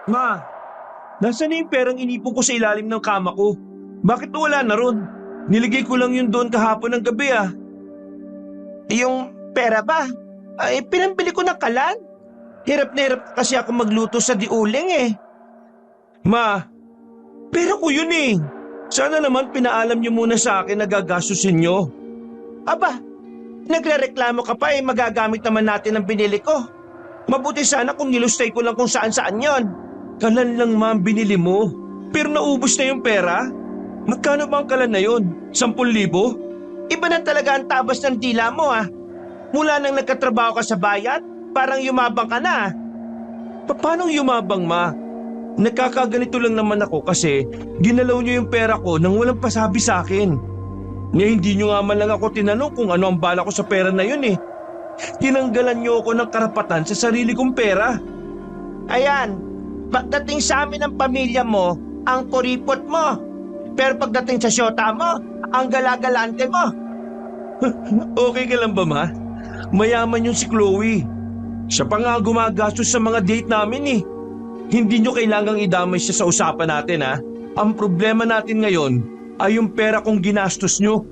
Ma, nasaan na yung perang inipon ko sa ilalim ng kama ko? Bakit wala na ron? Niligay ko lang yun doon kahapon ng gabi ah. Yung pera ba? Ay, pinambili ko ng kalan. Hirap na hirap kasi ako magluto sa diuling eh. Ma, pera ko yun eh. Sana naman pinaalam niyo muna sa akin na gagastusin niyo. Aba, nagrereklamo ka pa eh, magagamit naman natin ang binili ko. Mabuti sana kung nilustay ko lang kung saan-saan yon. Kalan lang ma ang binili mo. Pero naubos na yung pera. Magkano ba ang kalan na yun? 10,000? Iba na talaga ang tabas ng dila mo ah. Mula nang nagkatrabaho ka sa bayan, parang yumabang ka na ah. Paano yumabang ma? Nakakaganito lang naman ako kasi ginalaw niyo yung pera ko nang walang pasabi sa akin. Ngayon hindi niyo nga man lang ako tinanong kung ano ang bala ko sa pera na yun eh. Tinanggalan niyo ako ng karapatan sa sarili kong pera. Ayan, pagdating sa amin ng pamilya mo, ang kuripot mo. Pero pagdating sa syota mo, ang galagalante mo. Okay ka lang ba ma? Mayaman yung si Chloe. Siya pa nga gumagastos sa mga date namin eh. Hindi nyo kailangang idamay siya sa usapan natin ha. Ang problema natin ngayon ay yung pera kong ginastos nyo.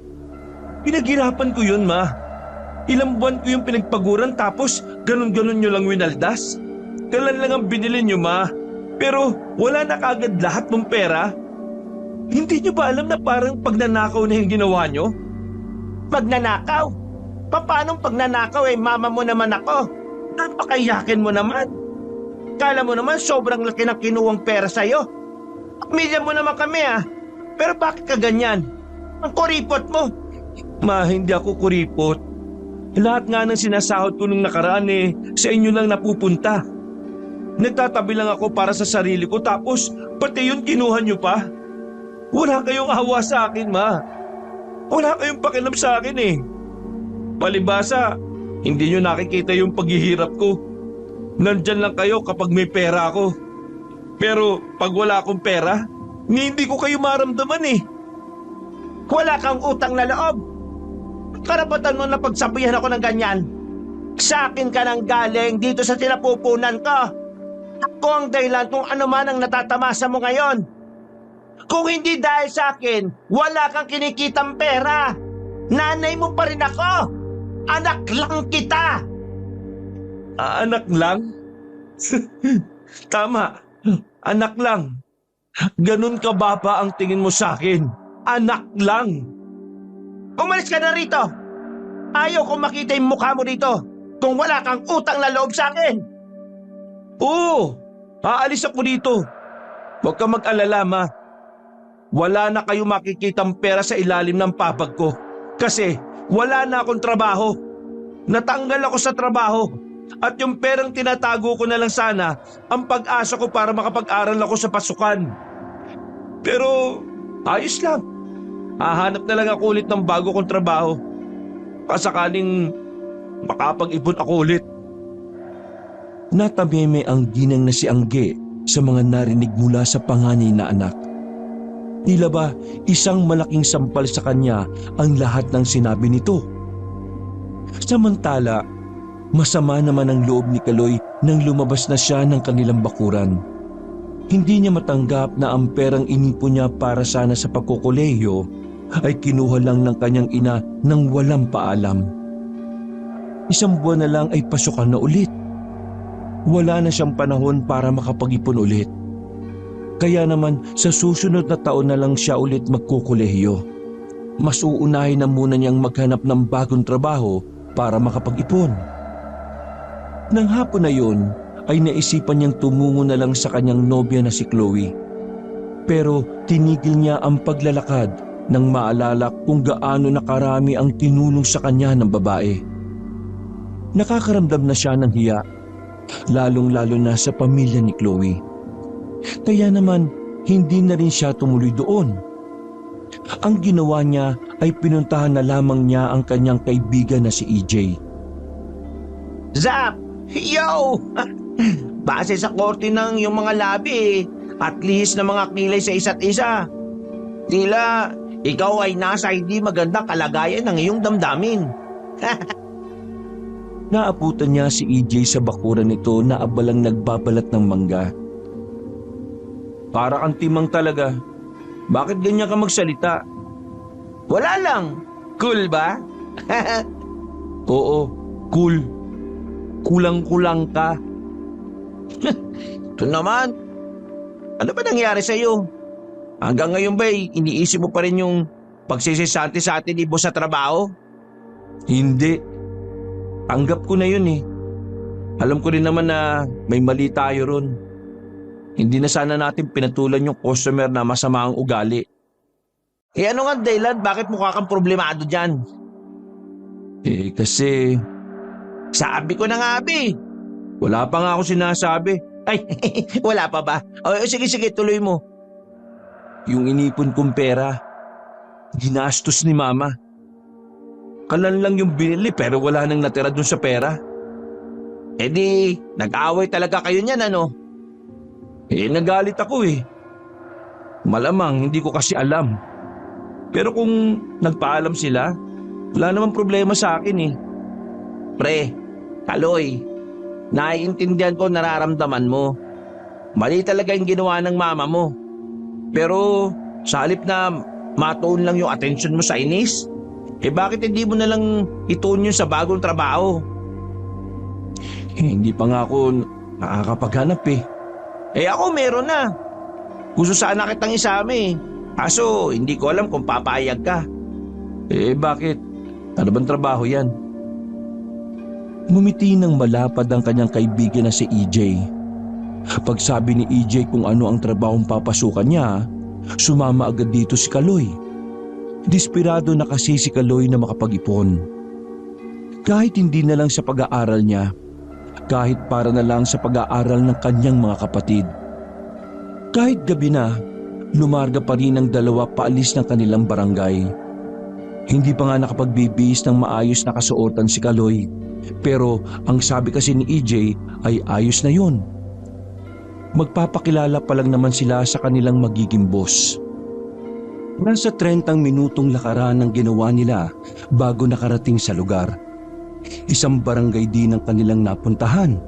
Pinaghirapan ko yun ma. Ilang buwan ko yung pinagpaguran tapos ganun-ganun nyo lang winaldas. Kalan lang ang binili nyo ma. Pero wala na kagad lahat ng pera. Hindi nyo ba alam na parang pagnanakaw na yung ginawa nyo? Pagnanakaw? Paanong pagnanakaw eh, mama mo naman ako. Napakayakin mo naman. Kala mo naman sobrang laki ng kinuwang pera sa'yo. Pamilya mo naman kami ah. Pero bakit ka ganyan? Ang kuripot mo. Ma, hindi ako kuripot. Lahat nga ng sinasahod ko nung nakaraan eh, sa inyo lang napupunta. Nagtatabi lang ako para sa sarili ko tapos pati yun kinuha nyo pa. Wala kayong awa sa akin, ma. Wala kayong pakialam sa akin eh. Palibasa, hindi nyo nakikita yung paghihirap ko. Nandyan lang kayo kapag may pera ako. Pero pag wala akong pera, hindi ko kayo maramdaman eh. Wala kang utang na loob. Karapatan mo na pagsabihan ako ng ganyan. Sa akin ka nang galing dito sa tinapupunan ko. Ako ang dahilan kung ano man ang natatamasa mo ngayon. Kung hindi dahil sa akin, wala kang kinikitang pera. Nanay mo pa rin ako. Anak lang kita. Anak lang? Tama, anak lang. Ganun ka ba ang tingin mo sa akin? Anak lang. Umalis ka na rito. Ayaw kong makita yung mukha mo dito kung wala kang utang na loob sa akin. Oo, aalis ako dito. Huwag ka mag-alala, ma. Wala na kayo makikitang pera sa ilalim ng papag ko. Kasi wala na akong trabaho. Natanggal ako sa trabaho. At yung perang tinatago ko na lang sana ang pag-asa ko para makapag-aral ako sa pasukan. Pero ayos lang. Hahanap na lang ako ulit ng bago kong trabaho. Pasakaling makapag-ipon ako ulit. Natameme ang ginang na si Angge sa mga narinig mula sa panganay na anak. Tila ba isang malaking sampal sa kanya ang lahat ng sinabi nito. Samantala, masama naman ang loob ni Kaloy nang lumabas na siya ng kanilang bakuran. Hindi niya matanggap na ang perang inipon niya para sana sa pagkukolehiyo ay kinuha lang ng kanyang ina nang walang paalam. Isang buwan na lang ay pasukan na ulit. Wala na siyang panahon para makapag-ipon ulit. Kaya naman sa susunod na taon na lang siya ulit magkukolehiyo. Mas uunahin na muna niyang maghanap ng bagong trabaho para makapag-ipon. Nang hapon na yun, ay naisipan niyang tumungo na lang sa kanyang nobya na si Chloe. Pero tinigil niya ang paglalakad nang maalala kung gaano nakarami ang tinulong sa kanya ng babae. Nakakaramdam na siya ng hiya, lalong-lalo na sa pamilya ni Chloe. Kaya naman, hindi na rin siya tumuloy doon. Ang ginawa niya ay pinuntahan na lamang niya ang kanyang kaibigan na si EJ. Zap! Yo! Base sa korte ng yung mga labi at least na mga kilay sa isa't isa. Tila, ikaw ay nasa hindi magandang kalagayan ng iyong damdamin. Naabutan niya si EJ sa bakuran nito na abalang nagbabalat ng mangga. para kang timang talaga. Bakit ganyan ka magsalita? Wala lang. Cool ba? Oo, cool. Kulang-kulang ka. Ito naman. Ano ba nangyari sa'yo? Hanggang ngayon ba iniisip mo pa rin yung pagsisisante sa atin ni boss sa trabaho? Hindi. Tanggap ko na yun eh. Alam ko rin naman na may mali tayo ron. Hindi na sana natin pinatulan yung customer na masama ang ugali. Ano nga dahilan? Bakit mukha kang problemado dyan? Kasi Sabi ko na nga, Abi. wala pa nga ako sinasabi. Ay, wala pa ba? Sige, tuloy mo. Yung inipon kong pera, ginastos ni Mama. Kalan lang yung binili pero wala nang natira dun sa pera. Nag-away talaga kayo niyan, ano? Nagalit ako eh. Malamang hindi ko kasi alam. Pero kung nagpaalam sila, wala namang problema sa akin eh. Pre, Kaloy, naiintindihan ko nararamdaman mo. Mali talaga yung ginawa ng mama mo. Pero sa halip na matuon lang yung atensyon mo sa inis, bakit hindi mo na lang ituon yun sa bagong trabaho? Hindi pa nga ako nakakapaghanap eh. Ako meron na. Gusto sana kitang isama eh. Kaso hindi ko alam kung papayag ka. Bakit? Ano bang trabaho yan? Ngumiti ng malapad ang kanyang kaibigan na si EJ. Pagsabi ni EJ kung ano ang trabahong papasukan niya, sumama agad dito si Kaloy. Desperado na kasi si Kaloy na makapag-ipon. Kahit hindi na lang sa pag-aaral niya, kahit para na lang sa pag-aaral ng kanyang mga kapatid. Kahit gabi na, lumarga pa rin ang dalawa paalis ng kanilang barangay. Hindi pa nga nakapagbibihis ng maayos na kasuotan si Kaloy. Pero ang sabi kasi ni EJ ay ayos na yun. Magpapakilala pa lang naman sila sa kanilang magiging boss. Nasa 30 minutong lakaran ang ginawa nila bago nakarating sa lugar. Isang barangay din ang kanilang napuntahan.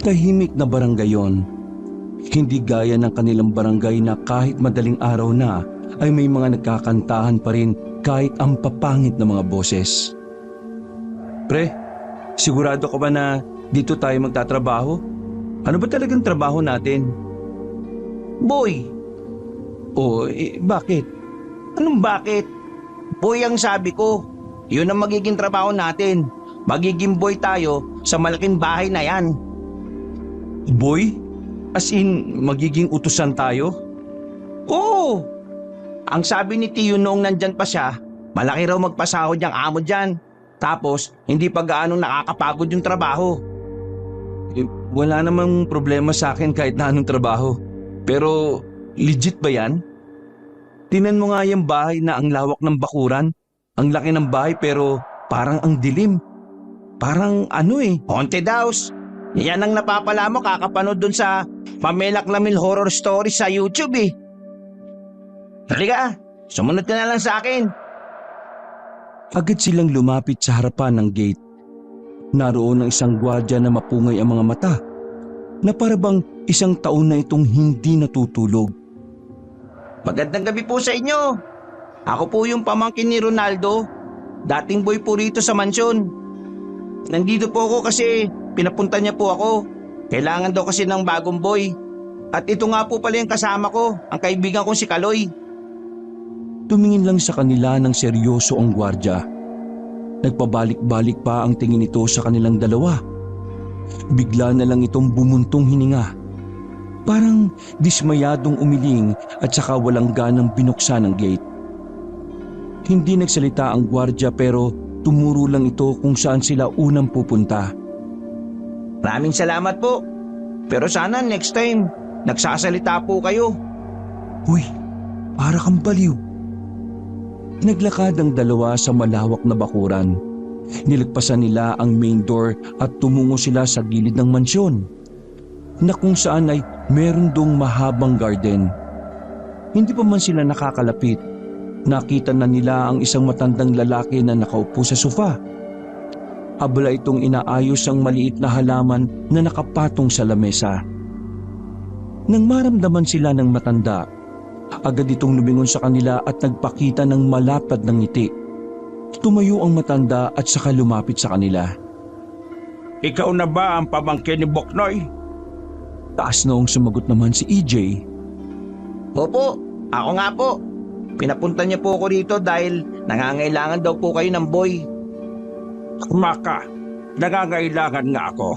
Tahimik na barangay yon. Hindi gaya ng kanilang barangay na kahit madaling araw na ay may mga nagkakantahan pa rin kahit ang papangit na mga boses. Pre, sigurado ka ba na dito tayo magtatrabaho? Ano ba talagang trabaho natin? Boy! Bakit? Anong bakit? Boy ang sabi ko. Yun ang magiging trabaho natin. Magiging boy tayo sa malaking bahay na yan. Boy? As in, magiging utusan tayo? Oo! Ang sabi ni Tiyo noong nandyan pa siya, malaki raw magpasahod yung amo dyan. Tapos, hindi pa gaanong nakakapagod yung trabaho. Wala namang problema sa akin kahit na anong trabaho. Pero, legit ba yan? Tinan mo nga yung bahay na ang lawak ng bakuran. Ang laki ng bahay pero parang ang dilim. Parang Haunted house. Yan ang napapala mo kakapanood dun sa Pamela Clamil horror story sa YouTube eh. Halika, sumunod ka na lang sa akin. Agad silang lumapit sa harapan ng gate. Naroon ang isang gwardiya na mapungay ang mga mata, na parabang isang taon na itong hindi natutulog. Magandang gabi po sa inyo. Ako po yung pamangkin ni Ronaldo. Dating boy po rito sa mansyon. Nandito po ako kasi pinapunta niya po ako. Kailangan daw kasi ng bagong boy. At ito nga po pala yung kasama ko, ang kaibigan kong si Kaloy. Tumingin lang sa kanila ng seryoso ang gwardiya. Nagpabalik-balik pa ang tingin nito sa kanilang dalawa. Bigla na lang itong bumuntong hininga. Parang dismayadong umiling at saka walang ganang binuksan ang gate. Hindi nagsalita ang gwardiya pero tumuro lang ito kung saan sila unang pupunta. Maraming salamat po. Pero sana next time, nagsasalita po kayo. Uy, para kang baliw. Naglakad ang dalawa sa malawak na bakuran. Nilagpasan nila ang main door at tumungo sila sa gilid ng mansyon, na kung saan ay meron dong mahabang garden. Hindi pa man sila nakakalapit, nakita na nila ang isang matandang lalaki na nakaupo sa sofa. Abala itong inaayos ang maliit na halaman na nakapatong sa lamesa. Nang maramdaman sila ng matanda, agad itong lumingon sa kanila at nagpakita ng malapad ng ngiti. Tumayo ang matanda at saka lumapit sa kanila. Ikaw na ba ang pamangkin ni Boknoy? Taas noong sumagot naman si EJ. Opo, ako nga po. Pinapunta niya po ako rito dahil nangangailangan daw po kayo ng boy. Maka, nangangailangan nga ako.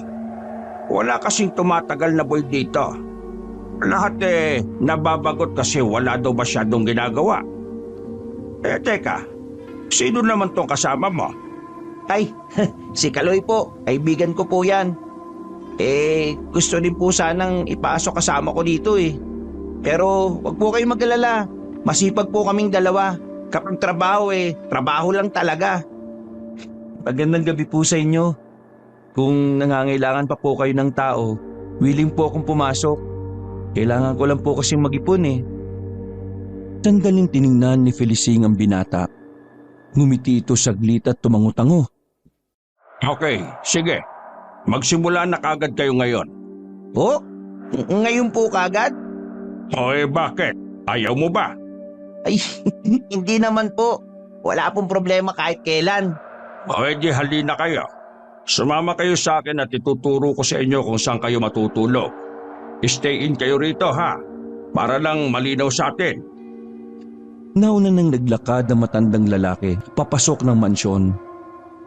Wala kasing tumatagal na boy dito. Lahat nababagot kasi wala daw masyadong ginagawa. Teka, sino naman tong kasama mo? Ay, si Kaloy po. Kaibigan ko po yan. Gusto din po sanang ipasok kasama ko dito eh. Pero wag po kayong mag-alala. Masipag po kaming dalawa. Kapag trabaho trabaho lang talaga. Magandang gabi po sa inyo. Kung nangangailangan pa po kayo ng tao, willing po akong pumasok. Kailangan ko lang po kasing mag-ipon eh. Sandaling tiningnan ni Felicing ang binata. Ngumiti ito saglit at tumango-tango. Okay, sige. Magsimula na kagad kayo ngayon. Po? Ngayon po kagad? Bakit? Ayaw mo ba? Ay, hindi naman po. Wala pong problema kahit kailan. Di halina kayo. Sumama kayo sa akin at ituturo ko sa inyo kung saan kayo matutulog. Stay in kayo rito ha, para lang malinaw sa atin. Nauna nang naglakad ang matandang lalaki papasok ng mansyon.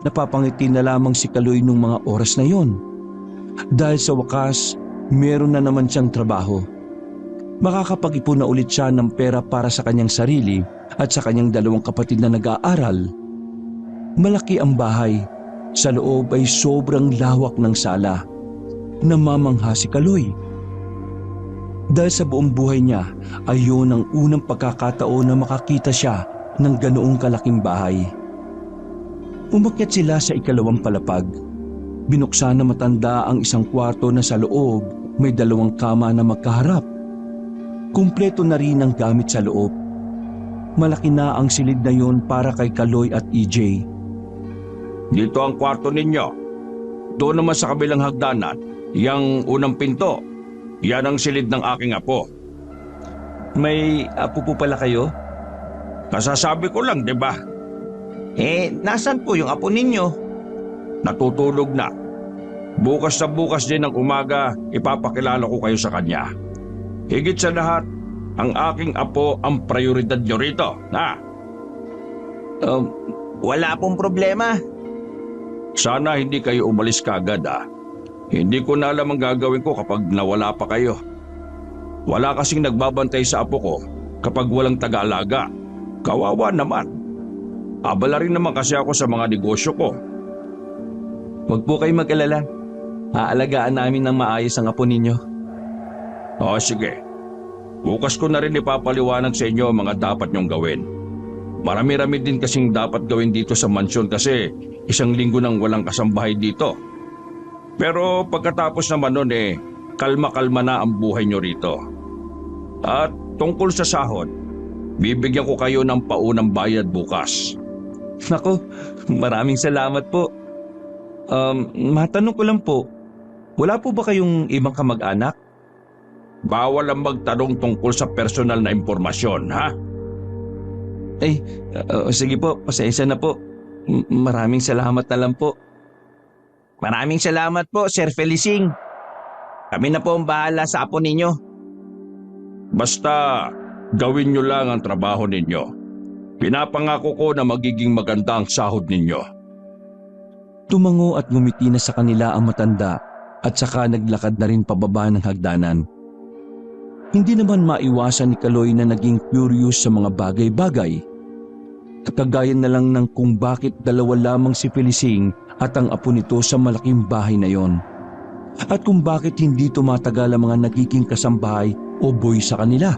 Napapangiti na lamang si Kaloy nung mga oras na yon. Dahil sa wakas, meron na naman siyang trabaho. Makakapag-ipon na ulit siya ng pera para sa kanyang sarili at sa kanyang dalawang kapatid na nag-aaral. Malaki ang bahay. Sa loob ay sobrang lawak ng sala. Namamangha si Kaloy. Dahil sa buong buhay niya, ayon ang unang pagkakataon na makakita siya ng ganoong kalaking bahay. Umakyat sila sa ikalawang palapag. Binuksan na matanda ang isang kwarto na sa loob may dalawang kama na magkaharap. Kumpleto na rin ang gamit sa loob. Malaki na ang silid na yon para kay Kaloy at EJ. Dito ang kwarto ninyo. Doon naman sa kabilang hagdanan, yang unang pinto. Yan ang silid ng aking apo. May apo po pala kayo? Kasasabi ko lang, di ba? Nasan po yung apo ninyo? Natutulog na. Bukas na bukas din ng umaga, ipapakilala ko kayo sa kanya. Higit sa lahat, ang aking apo ang prioridad nyo rito, ha? Wala pong problema. Sana hindi kayo umalis kagad, ha? Hindi ko na alam ang gagawin ko kapag nawala pa kayo. Wala kasing nagbabantay sa apo ko kapag walang taga-alaga. Kawawa naman. Abala rin naman kasi ako sa mga negosyo ko. Huwag po kayo mag-alala. Aalagaan namin ng maayos ang apo ninyo. Sige. Bukas ko na rin ipapaliwanag sa inyo ang mga dapat niyong gawin. Marami-rami din kasing dapat gawin dito sa mansyon kasi isang linggo nang walang kasambahay dito. Pero pagkatapos naman nun kalma-kalma na ang buhay nyo rito. At tungkol sa sahod, bibigyan ko kayo ng paunang bayad bukas. Nako, maraming salamat po. Matanong ko lang po, wala po ba kayong ibang kamag-anak? Bawal ang magtanong tungkol sa personal na impormasyon, ha? Sige po, pasensya na po. Maraming salamat na lang po. Maraming salamat po, Sir Felicing. Kami na po ang bahala sa apo ninyo. Basta gawin nyo lang ang trabaho ninyo. Pinapangako ko na magiging maganda ang sahod ninyo. Tumango at ngumiti na sa kanila ang matanda at saka naglakad na rin pababa ng hagdanan. Hindi naman maiwasan ni Kaloy na naging curious sa mga bagay-bagay. Kagaya na lang ng kung bakit dalawa lamang si Felicing at ang apo nito sa malaking bahay na yon. At kung bakit hindi tumatagal ang mga nagiging kasambahay o boy sa kanila.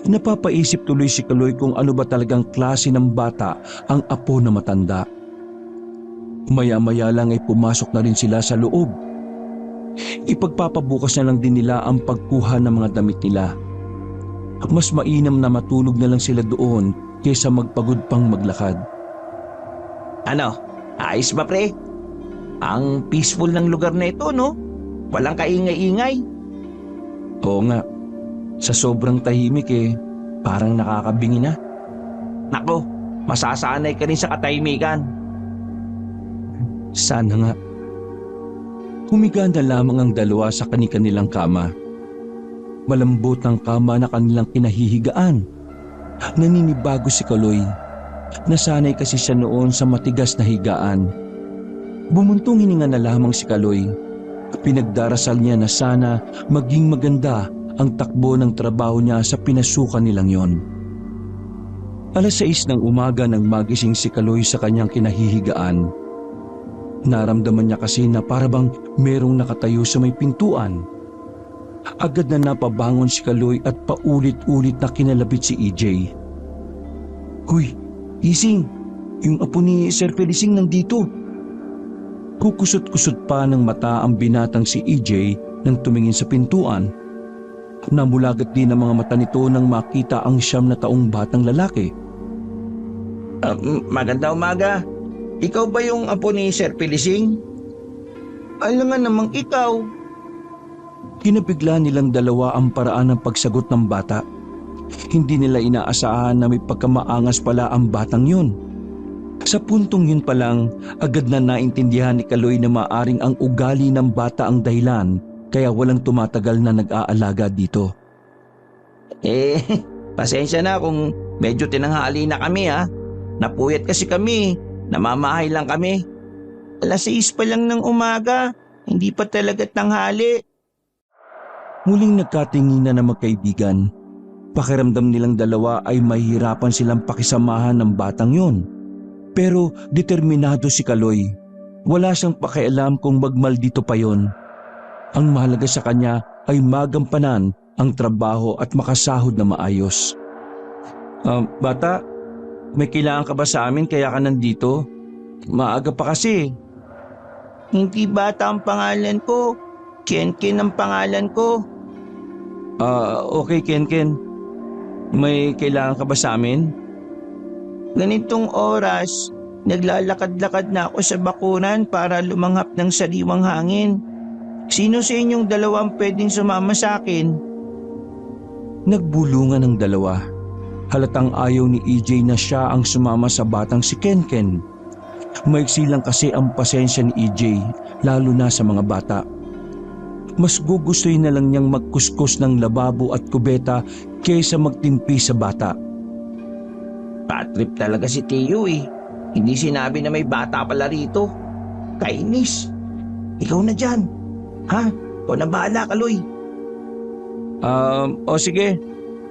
Napapaisip tuloy si Kaloy kung ano ba talagang klase ng bata ang apo na matanda. Maya-maya lang ay pumasok na rin sila sa loob. Ipagpapabukas na lang din nila ang pagkuha ng mga damit nila. Mas mainam na matulog na lang sila doon kaysa magpagod pang maglakad. Ano? Ayos ba, pre? Ang peaceful ng lugar na ito, no? Walang kaingay-ingay. Oo nga, sa sobrang tahimik parang nakakabingi na. Nako, masasanay ka rin sa katahimikan. Sana nga. Humiga na lamang ang dalawa sa kani-kanilang kama. Malambot ang kama na kanilang kinahihigaan. Naninibago si Kaloy. Nasanay kasi siya noon sa matigas na higaan. Bumuntong hininga na lamang si Kaloy. Pinagdarasal niya na sana maging maganda ang takbo ng trabaho niya sa pinasukan nilang yon. 6:00 ng umaga nang magising si Kaloy sa kanyang kinahihigaan. Naramdaman niya kasi na parabang merong nakatayo sa may pintuan. Agad na napabangon si Kaloy at paulit-ulit na kinalapit si EJ. "Huy, Ising, yung apo ni Sir Felicing nandito." Kukusot-kusot pa ng mata ang binatang si EJ nang tumingin sa pintuan. Namulagat din ang mga mata nito nang makita ang 9 na taong batang lalaki. Maganda umaga. Ikaw ba yung apo ni Sir Felicing? Alam nga namang ikaw. Kinabigla nilang dalawa ang paraan ng pagsagot ng bata. Hindi nila inaasahan na may pagkamaangas pala ang batang yun. Sa puntong yun pa lang, agad na naintindihan ni Kaloy na maaring ang ugali ng bata ang dahilan kaya walang tumatagal na nag-aalaga dito. Pasensya na kung medyo tinanghali na kami ha. Napuyat kasi kami, namamahay lang kami. 6:00 pa lang ng umaga, hindi pa talaga tanghali. Muling nagkatinginan na magkaibigan. Pakiramdam nilang dalawa ay mahihirapan silang pakisamahan ng batang yon. Pero determinado si Kaloy. Wala siyang pakialam kung magmaldito pa yon. Ang mahalaga sa kanya ay magampanan ang trabaho at makasahod na maayos. Bata, may kailangan ka ba sa amin kaya ka nandito? Maaga pa kasi. Hindi bata ang pangalan ko. Ken ang pangalan ko. Okay Ken. May kailangan ka ba sa amin? Ganitong oras, naglalakad-lakad na ako sa bakuran para lumanghap ng sariwang hangin. Sino sa inyong dalawang pwedeng sumama sa akin? Nagbulungan ang dalawa. Halatang ayaw ni EJ na siya ang sumama sa batang si Ken. Maiksi lang kasi ang pasensya ni EJ, lalo na sa mga bata. Mas gugustuhin na lang niyang magkuskus ng lababo at kubeta kaysa magtimpi sa bata. Patrip talaga si Teo eh. Hindi sinabi na may bata pala rito. Kainis. Ikaw na dyan. Ha? Ikaw na bahala, Kaloy. Sige.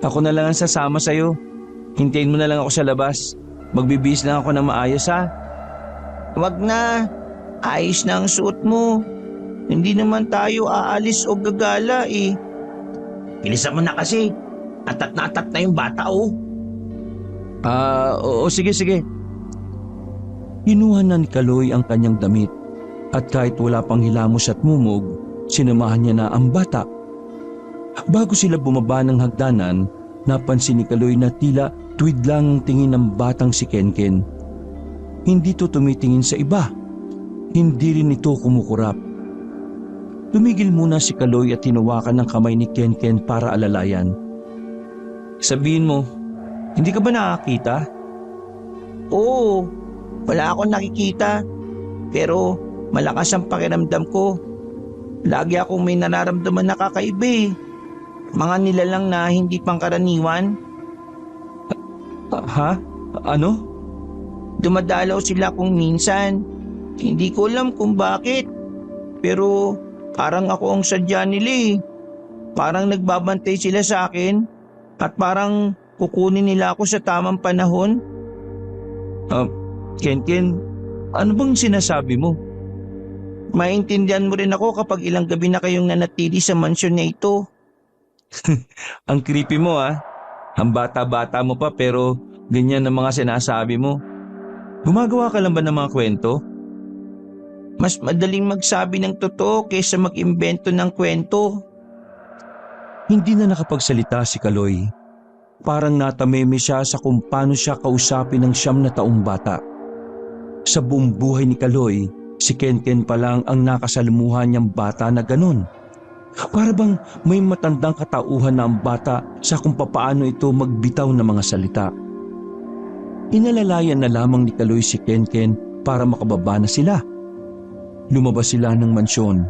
Ako na lang ang sasama sa'yo. Hintayin mo na lang ako sa labas. Magbibihis lang ako ng maayos ha. Wag na. Ayos na ang suot mo. Hindi naman tayo aalis o gagala eh. Bilisan mo na kasi. Atat na yung bata oh. Oo, sige. Kinuha na ni Kaloy ang kanyang damit at kahit wala pang hilamos at mumog, sinamahan niya na ang bata. Bago sila bumaba ng hagdanan, napansin ni Kaloy na tila tuwid lang ang tingin ng batang si Ken. Hindi to tumitingin sa iba. Hindi rin ito kumukurap. Tumigil muna si Kaloy at hinawakan ng kamay ni Ken para alalayan. Sabihin mo, hindi ka ba nakakita? Oo, wala akong nakikita. Pero malakas ang pakiramdam ko. Lagi akong may nararamdaman na kakaiba eh. Mga nilalang na hindi pangkaraniwan. Ha? Ano? Dumadalaw sila kung minsan. Hindi ko alam kung bakit. Pero parang ako ang sadya nila eh. Parang nagbabantay sila sa akin. At parang kukunin nila ako sa tamang panahon. Ken, ano bang sinasabi mo? Maintindihan mo rin ako kapag ilang gabi na kayong nanatili sa mansyon na ito. Ang creepy mo ah. Ang bata-bata mo pa pero ganyan ang mga sinasabi mo. Gumagawa ka lang ba ng mga kwento? Mas madaling magsabi ng totoo kaysa mag-imbento ng kwento. Hindi na nakapagsalita si Kaloy. Parang natameme siya sa kung paano siya kausapin ng 9 na taong bata. Sa buong buhay ni Kaloy, si Ken pa lang ang nakasalamuhan niyang bata na ganun. Para bang may matandang katauhan na ang bata sa kung papaano ito magbitaw ng mga salita. Inalalayan na lamang ni Kaloy si Kenken para makababa na sila. Lumabas sila ng mansyon.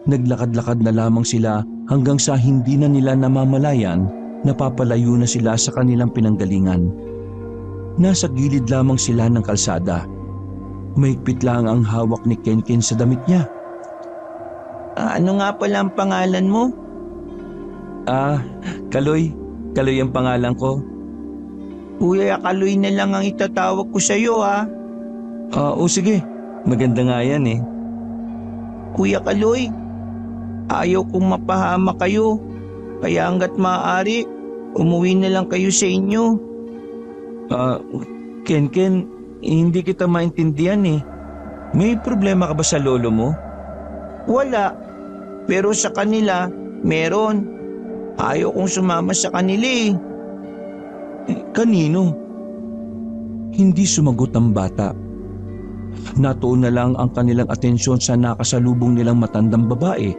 Naglakad-lakad na lamang sila hanggang sa hindi na nila namamalayan napapalayo na sila sa kanilang pinanggalingan. Nasa gilid lamang sila ng kalsada. Mahigpit lang ang hawak ni Kenken sa damit niya. Ano nga pala ang pangalan mo? Kaloy. Kaloy ang pangalan ko. Kuya Kaloy na lang ang itatawag ko sa'yo ha. O sige, maganda nga yan eh. Kuya Kaloy, ayaw kong mapahama kayo. Kaya hanggat maaari, umuwi na lang kayo sa inyo. Kenken, hindi kita maintindihan eh. May problema ka ba sa lolo mo? Wala, pero sa kanila, meron. Ayaw kong sumama sa kanila eh. Kanino? Hindi sumagot ang bata. Natuon na lang ang kanilang atensyon sa nakasalubong nilang matandang babae.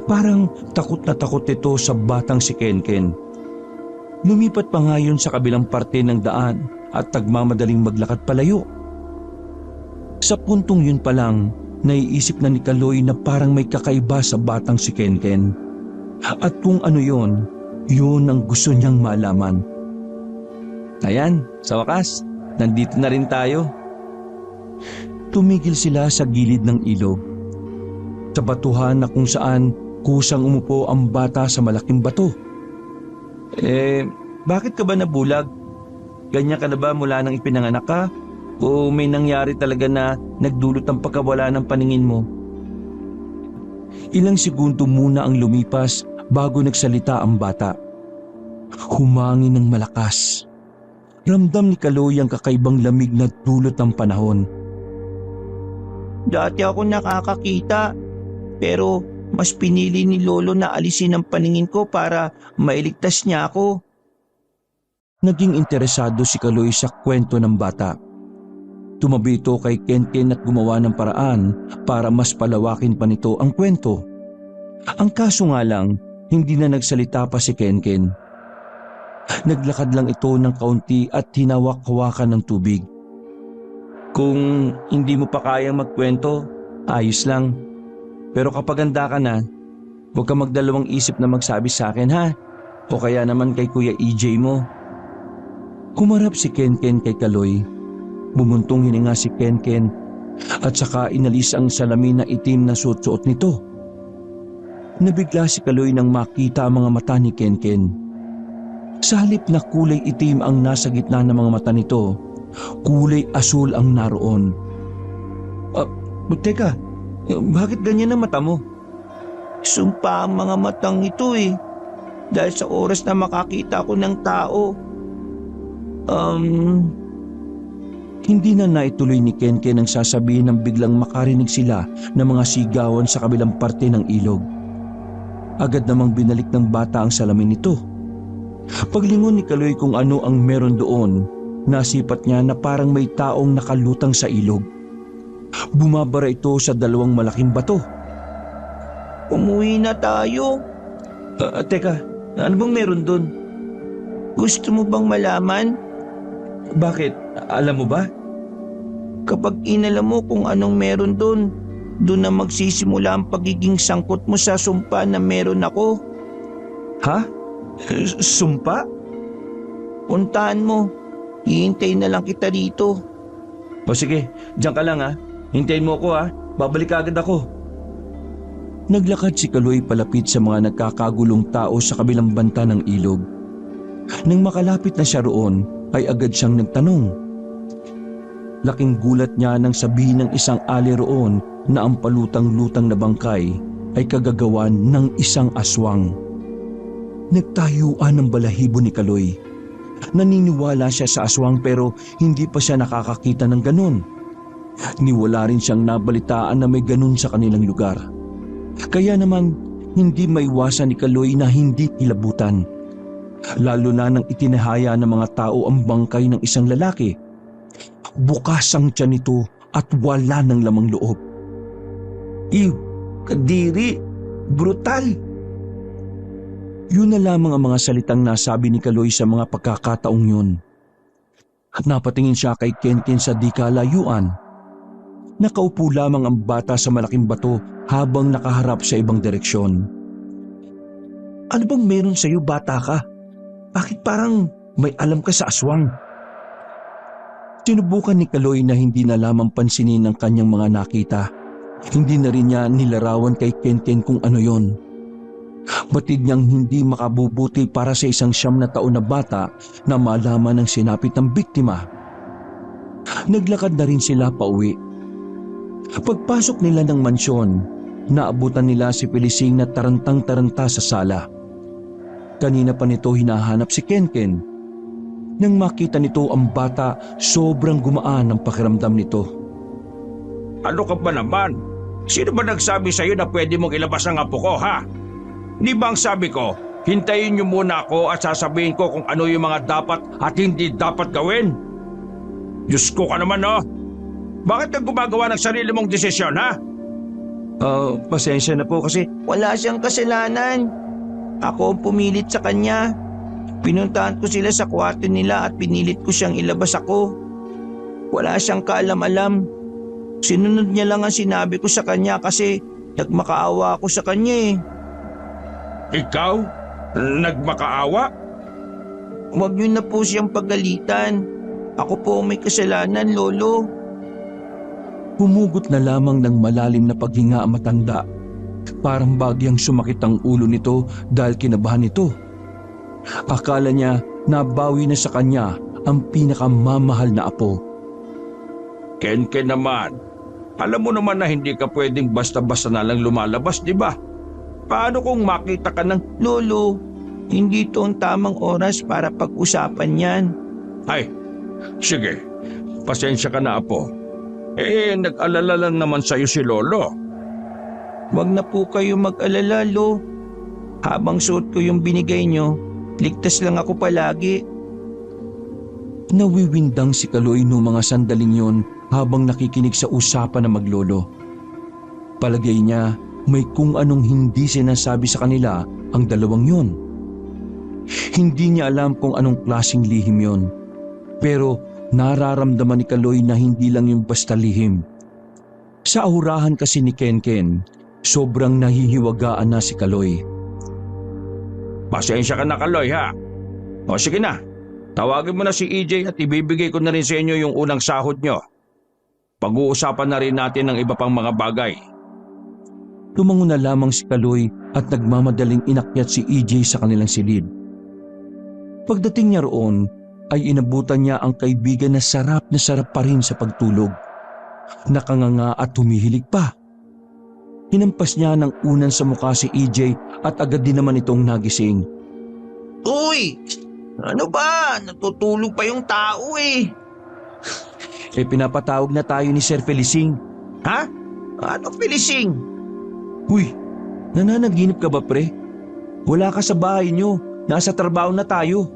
Parang takot na takot ito sa batang si Kenken. Lumipat pa nga yun sa kabilang parte ng daan at nagmamadaling maglakad palayo. Sa puntong yun pa lang, naiisip na ni Kaloy na parang may kakaiba sa batang si Kenken. At kung ano yun ang gusto niyang malaman. Ayan, sa wakas, nandito na rin tayo. Tumigil sila sa gilid ng ilog. Sa batuhan na kung saan kusang umupo ang bata sa malaking bato. Bakit ka ba nabulag? Ganyan ka na ba mula nang ipinanganak ka? O may nangyari talaga na nagdulot ang pagkawala ng paningin mo? Ilang segundo muna ang lumipas bago nagsalita ang bata. Humangin ng malakas. Ramdam ni Kaloy ang kakaibang lamig na dulot ng panahon. Dati ako nakakakita, pero mas pinili ni Lolo na alisin ang paningin ko para mailigtas niya ako. Naging interesado si Kaloy sa kwento ng bata. Tumabi ito kay Kenken at gumawa ng paraan para mas palawakin pa nito ang kwento. Ang kaso nga lang, hindi na nagsalita pa si Kenken. Naglakad lang ito ng kaunti at hinawak-hawakan ng tubig. Kung hindi mo pa kayang magkwento, ayos lang. Pero kapag handa ka na, huwag ka magdalawang isip na magsabi sa akin ha? O kaya naman kay Kuya EJ mo. Humarap si Kenken kay Kaloy. Bumuntong hininga si Kenken at saka inalis ang salamin na itim na suot-suot nito. Nabigla si Kaloy nang makita ang mga mata ni Kenken. Sa halip na kulay itim ang nasa gitna ng mga mata nito, kulay asul ang naroon. Teka, bakit ganyan ang mata mo? Sumpa ang mga matang ito eh. Dahil sa oras na makakita ko ng tao. Hindi na naituloy ni Kenken ang sasabihin nang biglang makarinig sila ng mga sigawan sa kabilang parte ng ilog. Agad namang binalik ng bata ang salamin nito. Paglingon ni Kaloy kung ano ang meron doon, nasipat niya na parang may taong nakalutang sa ilog. Bumabara ito sa dalawang malaking bato. Umuwi na tayo. Teka, ano bang meron doon? Gusto mo bang malaman? Bakit? Alam mo ba? Kapag inalam mo kung anong meron doon na magsisimula ang pagiging sangkot mo sa sumpa na meron ako. Ha? Sumpa? Puntahan mo. Hihintay na lang kita dito. O sige, diyan ka lang ha. Hintayin mo ako ha. Babalik agad ako. Naglakad si Kaloy palapit sa mga nagkakagulong tao sa kabilang banta ng ilog. Nang makalapit na siya roon, ay agad siyang nagtanong. Laking gulat niya nang sabihin ng isang ali roon na ang palutang-lutang na bangkay ay kagagawan ng isang aswang. Nagtayuan ang balahibo ni Kaloy. Naniniwala siya sa aswang pero hindi pa siya nakakakita ng ganun. Niwala rin siyang nabalitaan na may ganun sa kanilang lugar. Kaya naman hindi maiwasan ni Kaloy na hindi kilabutan. Lalo na nang itinahaya ng mga tao ang bangkay ng isang lalaki. Bukas ang tiyan nito at wala ng lamang loob. Kadiri, Brutal! Yun na lamang ang mga salitang nasabi ni Kaloy sa mga pagkakataong yun. At napatingin siya kay Kenken sa di kalayuan. Nakaupo lamang ang bata sa malaking bato habang nakaharap sa ibang direksyon. Ano bang meron sa'yo, bata ka? Bakit parang may alam ka sa aswang? Sinubukan ni Kaloy na hindi na lamang pansinin ang kanyang mga nakita. Hindi na rin niya nilarawan kay Kenken kung ano yon. Batid niyang hindi makabubuti para sa isang 9 na taon na bata na malaman ang sinapit ng biktima. Naglakad na rin sila pauwi. Pagpasok nila ng mansyon, naabutan nila si Felicing na tarantang-taranta sa sala. Kanina pa nito hinahanap si Kenken. Nang makita nito ang bata, sobrang gumaan ang pakiramdam nito. Ano ka ba naman? Sino ba nagsabi sa'yo na pwede mong ilabas ang apo ko, ha? Di ba ang sabi ko, hintayin niyo muna ako at sasabihin ko kung ano yung mga dapat at hindi dapat gawin? Diyos ko ka naman, no? Bakit ka gumagawa ng sarili mong desisyon, ha? Pasensya na po kasi Wala siyang kasalanan. Ako ang pumilit sa kanya. Pinuntahan ko sila sa kwarto nila at pinilit ko siyang ilabas ako. Wala siyang kaalam-alam. Sinunod niya lang ang sinabi ko sa kanya kasi nagmakaawa ako sa kanya eh. Ikaw? Nagmakaawa? Huwag niyo na po siyang pagalitan. Ako po ang may kasalanan, Lolo. humugot na lamang ng malalim na paghinga ang matanda. Parang bagyang sumakit ang ulo nito dahil kinabahan nito. Akala niya nabawi na sa kanya ang pinakamamahal na apo. Kenken naman, alam mo naman na hindi ka pwedeng basta-basta na lang lumalabas, di ba? Paano kung makita ka ng... Lolo, hindi ito ang tamang oras para pag-usapan yan. Ay, sige, pasensya ka na, apo. Nag-alala lang naman sa'yo si Lolo. Huwag na po kayo mag-alala, Lo. Habang suot ko yung binigay nyo, ligtas lang ako palagi. Nawiwindang si Kaloy noong mga sandaling yon habang nakikinig sa usapan ng maglolo. Palagay niya may kung anong hindi sinasabi sa kanila ang dalawang yon. Hindi niya alam kung anong klaseng lihim yon. Pero nararamdaman ni Kaloy na hindi lang yung basta lihim. Sa ahurahan kasi ni Kenken, sobrang nahihiwagaan na si Kaloy. Pasensya ka na, Kaloy, ha? O sige na, tawagin mo na si EJ at ibibigay ko na rin sa inyo yung unang sahod nyo. Pag-uusapan na rin natin ng iba pang mga bagay. Tumango na lamang si Kaloy at nagmamadaling inakyat si EJ sa kanilang silid. Pagdating niya roon, ay inabutan niya ang kaibigan na sarap pa rin sa pagtulog. Nakanganga at humihilig pa. Hinampas niya ng unan sa mukha si EJ at agad din naman itong nagising. Uy! Ano ba? Natutulog pa yung tao eh. Pinapatawag na tayo ni Sir Felicing. Ha? Ano, Felicing? Uy, nananaginip ka ba, pre? Wala ka sa bahay niyo. Nasa trabaho na tayo.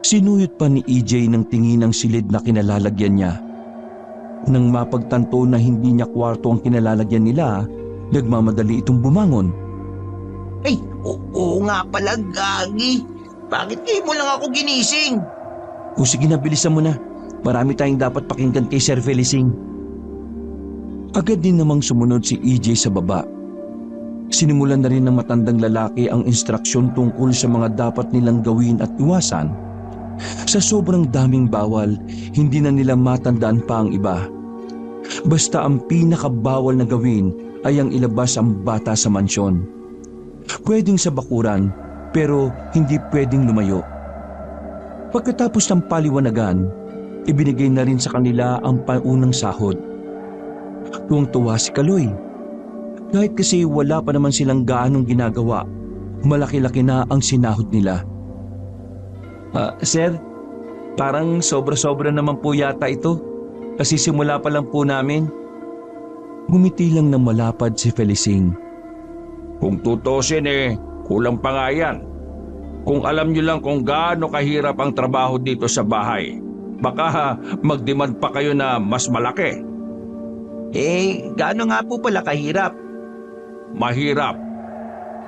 Sinuyot pa ni EJ ng tingin ng silid na kinalalagyan niya. Nang mapagtanto na hindi niya kwarto ang kinalalagyan nila, nagmamadali itong bumangon. Ay, oo nga pala, gagi. Bakit kayo mo lang ako ginising? O sige na, bilisan mo na. Marami tayong dapat pakinggan kay Sir Felicing. Agad din namang sumunod si EJ sa baba. Sinimulan na rin ng matandang lalaki ang instruksyon tungkol sa mga dapat nilang gawin at iwasan. Sa sobrang daming bawal, hindi na nila matandaan pa ang iba. Basta ang pinakabawal na gawin ay ang ilabas ang bata sa mansyon. Pwedeng sa bakuran, pero hindi pwedeng lumayo. Pagkatapos ng paliwanagan, ibinigay na rin sa kanila ang paunang sahod. Tuwang-tuwa si Kaloy. Kahit kasi wala pa naman silang gaanong ginagawa, malaki-laki na ang sinahod nila. Sir, parang sobra-sobra naman po yata ito. Kasi simula pa lang po namin. Ngumiti lang ng malapad si Felicing. Kung tutusin kulang pa nga yan. Kung alam nyo lang kung gaano kahirap ang trabaho dito sa bahay, baka mag-demand pa kayo na mas malaki. Gaano nga po pala kahirap? mahirap.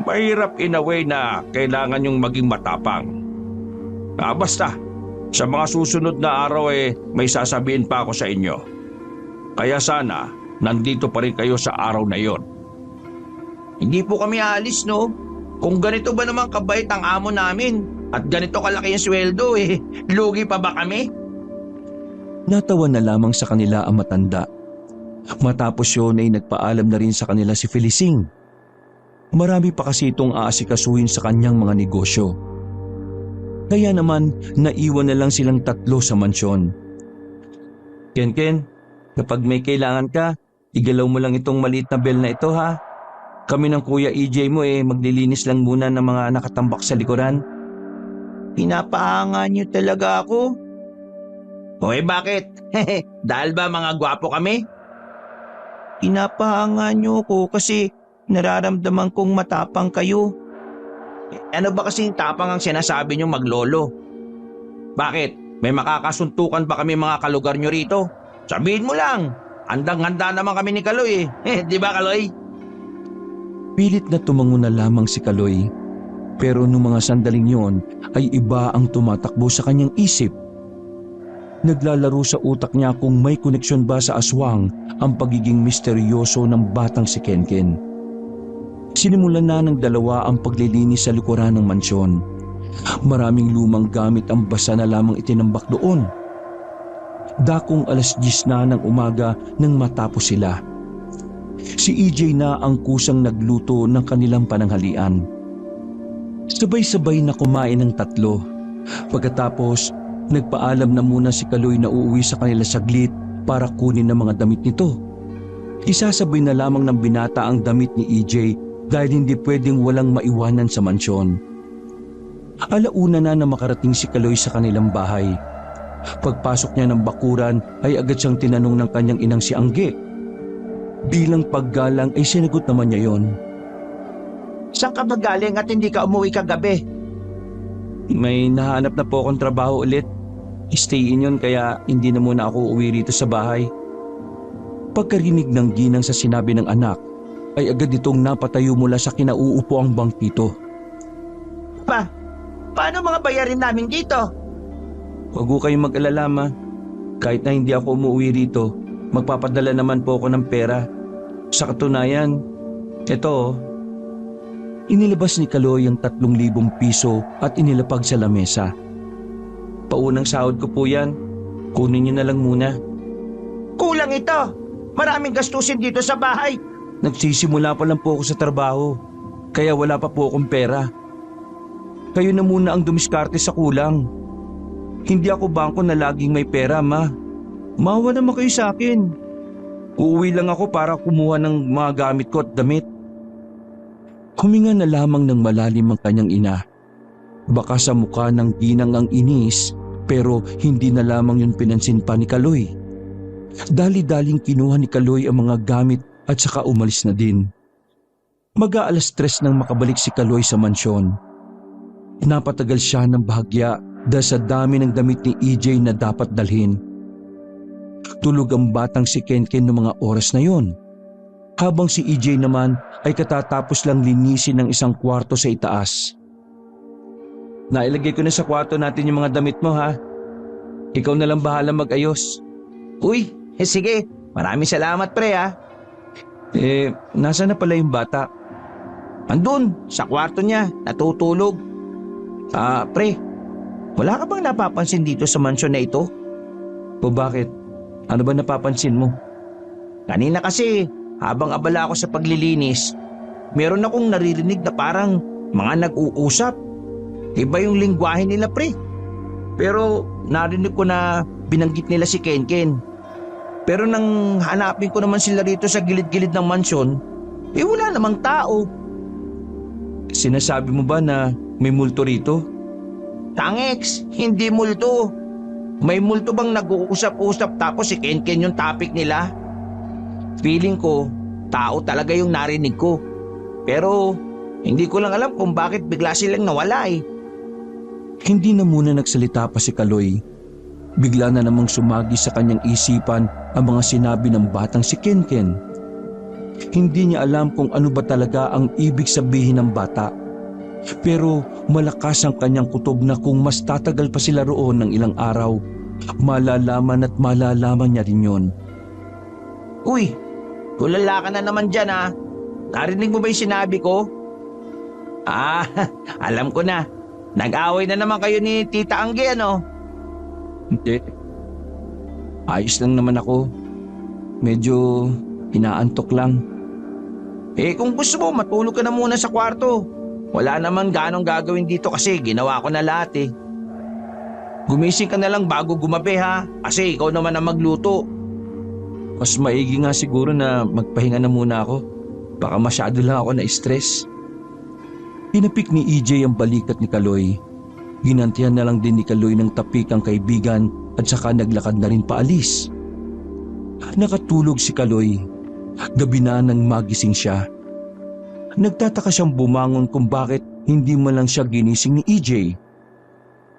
Mahirap in a way na kailangan yung maging matapang. Basta, sa mga susunod na araw may sasabihin pa ako sa inyo. Kaya sana, nandito pa rin kayo sa araw na yon. Hindi po kami aalis, no? Kung ganito ba naman kabait ang amo namin at ganito kalaki yung sweldo lugi pa ba kami? Natawa na lamang sa kanila ang matanda. Matapos yun ay nagpaalam na rin sa kanila si Felicing. Marami pa kasi itong aasikasuhin sa kanyang mga negosyo. Kaya naman naiwan na lang silang tatlo sa mansyon. Ken, kapag may kailangan ka, igalaw mo lang itong maliit na bell na ito ha. Kami ng Kuya EJ mo maglilinis lang muna ng mga nakatambak sa likuran. Pinapahangan niyo talaga ako. Bakit? Dahil ba mga gwapo kami? Pinapahangan niyo ako kasi nararamdaman kong matapang kayo. Ano ba kasing tapang ang sinasabi niyo maglolo? Bakit? May makakasuntukan ba kami mga kalugar niyo rito? Sabihin mo lang. Handang-handa naman kami ni Kaloy Di ba, Kaloy? Pilit na tumango na lamang si Kaloy. Pero nung mga sandaling yon ay iba ang tumatakbo sa kanyang isip. Naglalaro sa utak niya kung may koneksyon ba sa aswang ang pagiging misteryoso ng batang si Kenken. Sinimulan na ng dalawa ang paglilinis sa likuran ng mansyon. Maraming lumang gamit ang basa na lamang itinambak doon. Dakong 10:00 na ng umaga nang matapos sila. Si EJ na ang kusang nagluto ng kanilang pananghalian. Sabay-sabay na kumain ng tatlo. Pagkatapos, nagpaalam na muna si Kaloy na uuwi sa kanila saglit para kunin ang mga damit nito. Isasabay na lamang ng binata ang damit ni EJ dahil hindi pwedeng walang maiwanan sa mansyon. Alauna na makarating si Kaloy sa kanilang bahay. Pagpasok niya ng bakuran ay agad siyang tinanong ng kanyang inang si Angge. Bilang paggalang ay sinagot naman niya yon. Saan ka ba galing at hindi ka umuwi kagabi? May nahanap na po akong trabaho ulit. Stay in yun kaya hindi na muna ako uwi rito sa bahay. Pagkarinig ng ginang sa sinabi ng anak, ay agad itong napatayo mula sa kinauupo ang bangkito. Paano mga bayarin namin dito? Huwag ko kayong mag-alala ma. Kahit na hindi ako umuwi rito, magpapadala naman po ako ng pera. Sa katunayan, ito. Inilabas ni Kaloy ang 3,000 piso at inilapag sa lamesa. Paunang sahod ko po yan. Kunin niyo na lang muna. Kulang ito. Maraming gastusin dito sa bahay. Nagsisimula pa lang po ako sa trabaho. Kaya wala pa po akong pera. Kayo na muna ang dumiskarte sa kulang. Hindi ako bangko na laging may pera, ma. Maawa naman kayo sa akin. Uuwi lang ako para kumuha ng mga gamit ko at damit. Huminga na lamang ng malalim ang kanyang ina. Baka sa mukha ng ginang ang inis, pero hindi na lamang yun pinansin pa ni Kaloy. Dali-daling kinuha ni Kaloy ang mga gamit at saka umalis na din. Mag-aalas-3 nang makabalik si Kaloy sa mansyon. Napatagal siya ng bahagya dahil sa dami ng damit ni EJ na dapat dalhin. Tulog ang batang si Kenken noong mga oras na yon. Habang si EJ naman ay katatapos lang linisin ng isang kwarto sa itaas. Nailagay ko na sa kwarto natin yung mga damit mo ha. Ikaw na lang bahala mag-ayos. Uy, sige. Maraming salamat pre ha. Nasaan na pala yung bata? Andun, sa kwarto niya, natutulog. Pre, wala ka bang napapansin dito sa mansyon na ito? O bakit? Ano ba napapansin mo? Kanina kasi, habang abala ako sa paglilinis, meron akong naririnig na parang mga nag-uusap. Iba yung lingwahe nila pre. Pero narinig ko na binanggit nila si Kenken. Pero nang hanapin ko naman sila rito sa gilid-gilid ng mansyon, wala namang tao. Sinasabi mo ba na may multo rito? Tangex, hindi multo. May multo bang nag-uusap-usap tapos si Kenken yung topic nila? Feeling ko, tao talaga yung narinig ko. Pero hindi ko lang alam kung bakit bigla silang nawala eh. Hindi na muna nagsalita pa si Kaloy. Bigla na namang sumagi sa kanyang isipan ang mga sinabi ng batang si Kenken. Hindi niya alam kung ano ba talaga ang ibig sabihin ng bata. Pero malakas ang kanyang kutob na kung mas tatagal pa sila roon ng ilang araw, malalaman niya rin yon. Uy, tulala ka na naman dyan ha. Narinig mo ba yung sinabi ko? Ah, alam ko na. Nag-away na naman kayo ni Tita Angge, ano? Hindi. Ayos lang naman ako. Medyo inaantok lang. Eh kung gusto mo, matulog ka na muna sa kwarto. Wala naman ganong gagawin dito kasi ginawa ko na lahat eh. Gumising ka na lang bago gumabi ha, kasi ikaw naman ang magluto. Mas maigi nga siguro na magpahinga na muna ako. Baka masyado lang ako na-stress. Pinapik ni EJ ang balikat ni Kaloy. Ginantihan na lang din ni Kaloy ng tapik ang kaibigan at saka naglakad na rin paalis. Nakatulog si Kaloy. Gabi na nang magising siya. Nagtataka siyang bumangon kung bakit hindi man lang siya ginising ni EJ.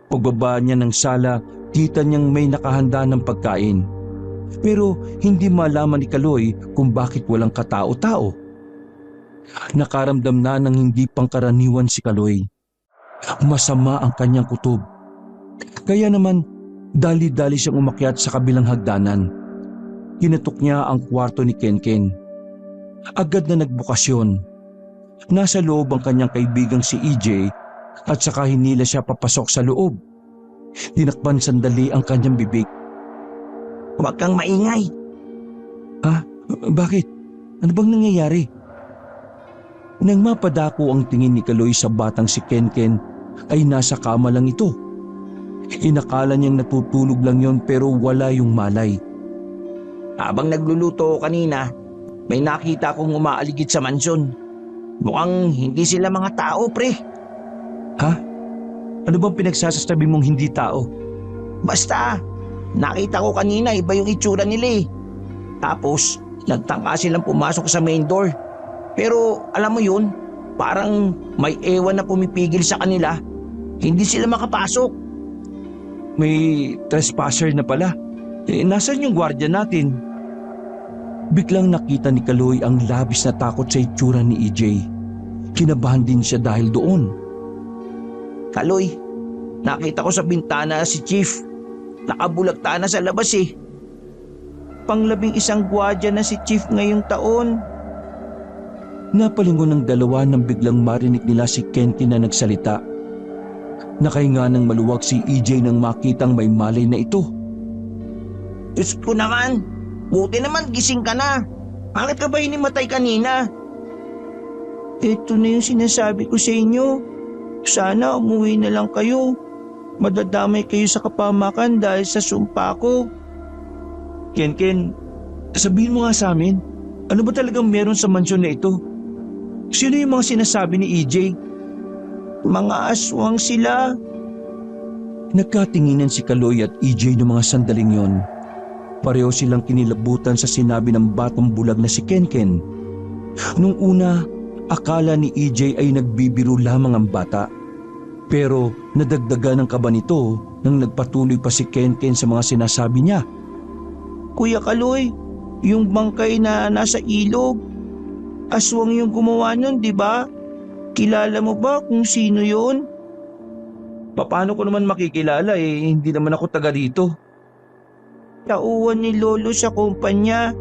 Pagbaba niya ng sala, kita niyang may nakahanda ng pagkain. Pero hindi malaman ni Kaloy kung bakit walang katao-tao. Nakaramdam na ng hindi pangkaraniwan si Kaloy. Masama ang kanyang kutob. Kaya naman, dali-dali siyang umakyat sa kabilang hagdanan. Kinatok niya ang kwarto ni Kenken. Agad na nagbukas yun. Nasa loob ang kanyang kaibigang si EJ at saka hinila siya papasok sa loob. Tinakpan sandali ang kanyang bibig. Huwag kang maingay. Ah, bakit? Ano bang nangyayari? Nang mapadako ang tingin ni Kaloy sa batang si Kenken ay nasa kama lang ito. Inakala niyang natutulog lang yon pero wala yung malay. Habang nagluluto ko kanina, may nakita akong umaaligid sa mansyon. Mukhang hindi sila mga tao, pre. Ha? Ano bang pinagsasabi mong hindi tao? Basta, nakita ko kanina iba yung itsura nila eh. Tapos, nagtangka silang pumasok sa main door. Pero alam mo yun, parang may ewan na pumipigil sa kanila. Hindi sila makapasok. May trespasser na pala. Nasaan yung gwardiya natin? Biglang nakita ni Kaloy ang labis na takot sa itsura ni EJ. Kinabahan din siya dahil doon. Kaloy, nakita ko sa bintana si Chief. Nakabulagta na sa labas eh. Pang-11 gwardiya na si Chief ngayong taon. Napalingon ng dalawa nang biglang marinig nila si Kenken na nagsalita. Nakahinga ng maluwag si EJ nang makitang may malay na ito. Diyos ko naman, buti naman gising ka na. Bakit ka ba hinimatay kanina? Ito na yung sinasabi ko sa inyo. Sana umuwi na lang kayo. Madadamay kayo sa kapamakan dahil sa sumpa ko. Kenken, sabihin mo nga sa amin, ano ba talagang meron sa mansyon na ito? Sino yung mga sinasabi ni EJ? Mga aswang sila. Nagkatinginan si Kaloy at EJ ng mga sandaling yon. Pareho silang kinilabutan sa sinabi ng batang bulag na si Kenken. Nung una, akala ni EJ ay nagbibiro lamang ang bata. Pero nadagdagan ng kaba nito nang nagpatuloy pa si Kenken sa mga sinasabi niya. Kuya Kaloy, yung bangkay na nasa ilog, aswang yung gumawa nun, di ba? Kilala mo ba kung sino yon? Paano ko naman makikilala hindi naman ako taga dito. Tauhan ni Lolo sa kumpanya.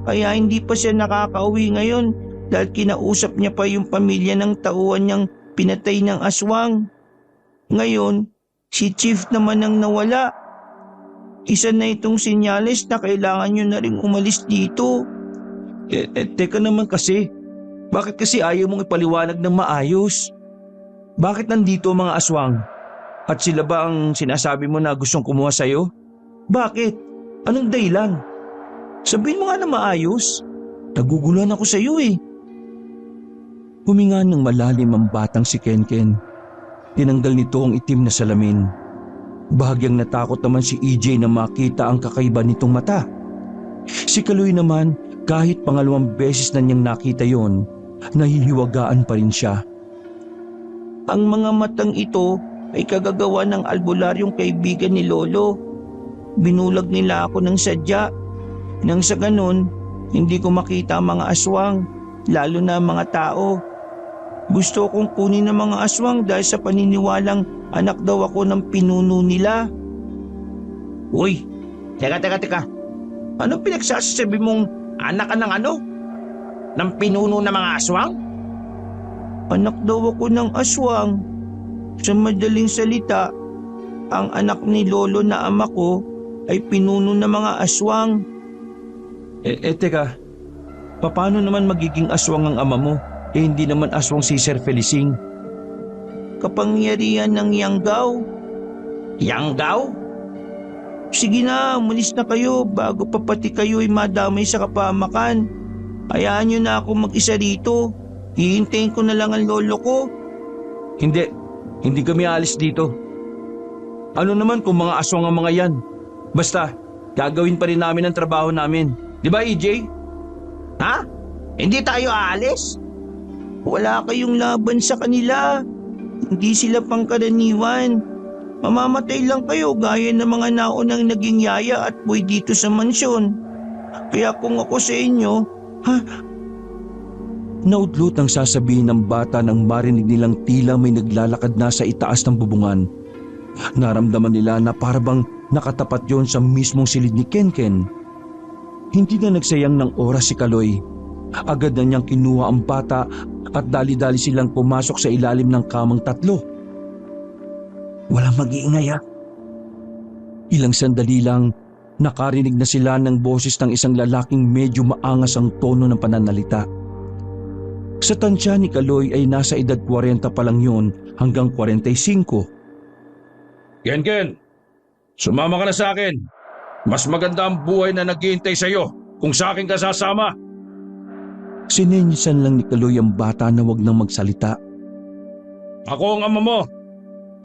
Kaya hindi pa siya nakakauwi ngayon dahil kinausap niya pa yung pamilya ng tauhan niyang pinatay ng aswang. Ngayon, si Chief naman ang nawala. Isa na itong senyales na kailangan niyo na rin umalis dito. Teka naman kasi, bakit kasi ayaw mong ipaliwanag ng maayos? Bakit nandito ang mga aswang? At sila ba ang sinasabi mo na gustong kumuha sa'yo? Bakit? Anong dahilan? Sabihin mo nga na maayos. Naguguluhan ako sa iyo eh. Huminga ng malalim ang batang si Kenken. Tinanggal nito ang itim na salamin. Bahagyang natakot naman si EJ na makita ang kakaiba nitong mata. Si Kaloy naman, kahit pangalawang beses na niyang nakita yon, nahihiwagaan pa rin siya. Ang mga matang ito ay kagagawa ng albularyong kaibigan ni Lolo. Binulag nila ako ng sadya. Nang sa ganun, Hindi ko makita ang mga aswang, lalo na ang mga tao. Gusto kong kunin ang mga aswang dahil sa paniniwalang anak daw ako ng pinuno nila. Uy, teka. Ano pinagsasabi mong anak ka ng ano? Ng pinuno ng mga aswang? Anak daw ako ng aswang. Sa madaling salita, ang anak ni lolo na ama ko ay pinuno ng mga aswang. Teka, paano naman magiging aswang ang ama mo? Hindi naman aswang si Sir Felicing. Kapangyarihan ng Yanggaw. Yanggaw? Sige na, umalis na kayo bago pa pati kayo ay madamay sa kapamakan. Hayaan niyo na ako mag-isa rito. Hihintayin ko na lang ang lolo ko. Hindi kami alis dito. Ano naman kung mga aswang ang mga yan? Basta, gagawin pa rin namin ang trabaho namin. Di ba, EJ? Ha? Hindi tayo aalis? Wala kayong laban sa kanila. Hindi sila pangkaraniwan. Mamamatay lang kayo gaya ng mga naunang naging yaya at boy dito sa mansyon. Kaya kung ako sa inyo, Naudlot ang sasabihin ng bata nang marinig nilang tila may naglalakad na sa itaas ng bubungan. Naramdaman nila na parabang nakatapat yon sa mismong silid ni Kenken. Hindi na nagsayang ng oras si Kaloy. Agad na niyang kinuha ang bata at dali-dali silang pumasok sa ilalim ng kamang tatlo. walang mag-iingay ha. Ilang sandali lang, nakarinig na sila ng boses ng isang lalaking medyo maangas ang tono ng pananalita. Sa tansya ni Kaloy ay nasa edad 40 pa lang yun hanggang 45. Ken, sumama ka na sa akin. Mas maganda ang buhay na naghihintay sa iyo kung sa akin ka sasama. Sinenyisan lang ni Kaloy ang bata na wag nang magsalita. Ako ang ama mo,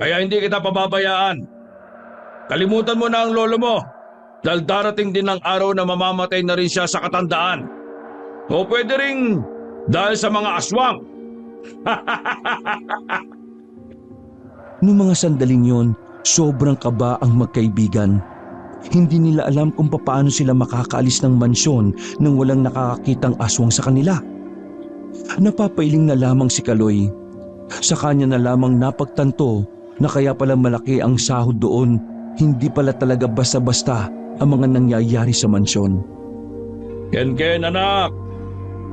kaya hindi kita pababayaan. Kalimutan mo na ang lolo mo dahil darating din ang araw na mamamatay na rin siya sa katandaan. O pwede ring dahil sa mga aswang. Noong mga sandaling yon, sobrang kaba ang magkaibigan. Hindi nila alam kung paano sila makakaalis ng mansyon nang walang nakakakitang aswang sa kanila. Napapailing na lamang si Kaloy. Sa kanya na lamang napagtanto na kaya pala malaki ang sahod doon, hindi pala talaga basta-basta ang mga nangyayari sa mansyon. Ken, anak,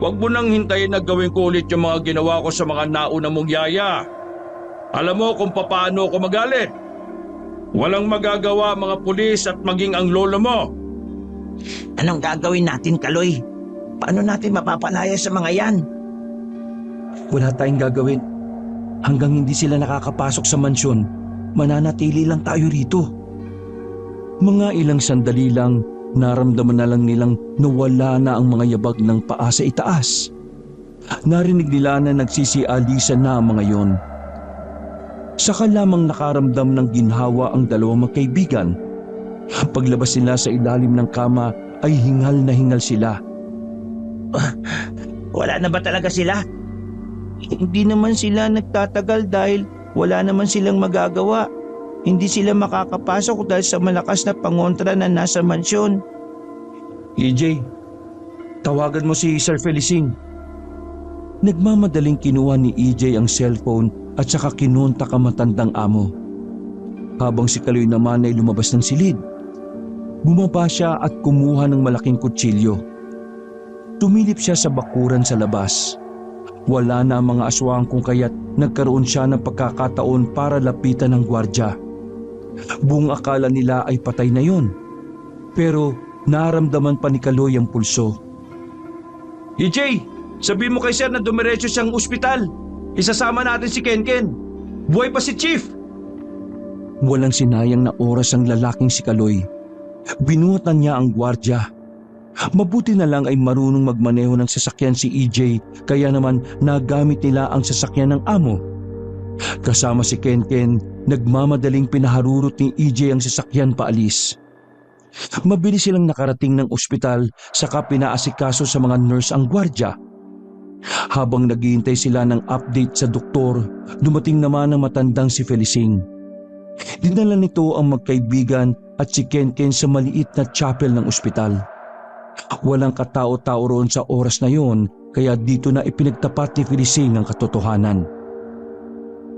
huwag mo nang hintayin na gawin ko ulit yung mga ginawa ko sa mga nauna mong yaya. Alam mo kung paano ako magalit. Walang magagawa mga pulis at maging ang lolo mo. Anong gagawin natin, Kaloy? Paano natin mapapalaya sa mga yan? Wala tayong gagawin. Hanggang hindi sila nakakapasok sa mansyon, mananatili lang tayo rito. Mga ilang sandali lang, naramdaman na lang nilang nawala na ang mga yabag ng paa sa itaas. Narinig nila na nagsisialisan na ang mga yon. Saka lamang nakaramdam ng ginhawa ang dalawang magkaibigan. Paglabas nila sa ilalim ng kama ay hingal na hingal sila. Wala na ba talaga sila? Hindi naman sila nagtatagal dahil wala naman silang magagawa. Hindi sila makakapasok dahil sa malakas na pangontra na nasa mansyon. EJ, tawagan mo si Sir Felicing. Nagmamadaling kinuha ni EJ ang cellphone at saka kinontak ang matandang amo. Habang si Kaloy naman ay lumabas ng silid. Bumaba siya at kumuha ng malaking kutsilyo. Tumilip siya sa bakuran sa labas. Wala na ang mga aswang kung kaya't nagkaroon siya ng pagkakataon para lapitan ng gwardya. Buong akala nila ay patay na yon. Pero naramdaman pa ni Kaloy ang pulso. EJ, sabi mo kay Sir na dumiretso siyang ospital. Isasama natin si Kenken. Buhay pa si Chief. Walang sinayang na oras ang lalaking si Kaloy. Binutan niya ang gwardya. Mabuti na lang ay marunong magmaneho ng sasakyan si EJ, kaya naman nagamit nila ang sasakyan ng amo. Kasama si Kenken, nagmamadaling pinaharurot ni EJ ang sasakyan paalis. Mabilis silang nakarating ng ospital, saka pinaasikaso sa mga nurse ang gwardya. Habang naghihintay sila ng update sa doktor, dumating naman ang matandang si Felicing. Dinala nito ang magkaibigan at si Kenken sa maliit na chapel ng ospital. Walang katao-tao roon sa oras na yon, kaya dito na ipinagtapat ni Felicing ang katotohanan.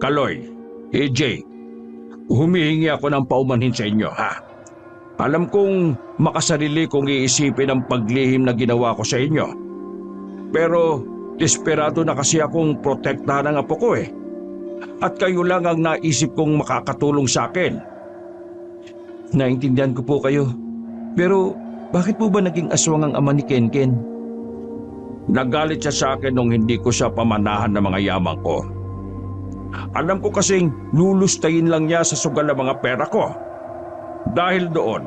Kaloy, AJ, humihingi ako ng paumanhin sa inyo, ha? Alam kong makasarili kong iisipin ang paglihim na ginawa ko sa inyo. Pero desperado na kasi akong protektahan ang apo ko eh. At kayo lang ang naisip kong makakatulong sa akin. Naintindihan ko po kayo. Pero bakit po ba naging aswang ang ama ni Kenken? Nagalit siya sa akin nung hindi ko siya pamanahan ng mga yaman ko. Alam ko kasing lulustayin lang niya sa sugal ng mga pera ko. Dahil doon,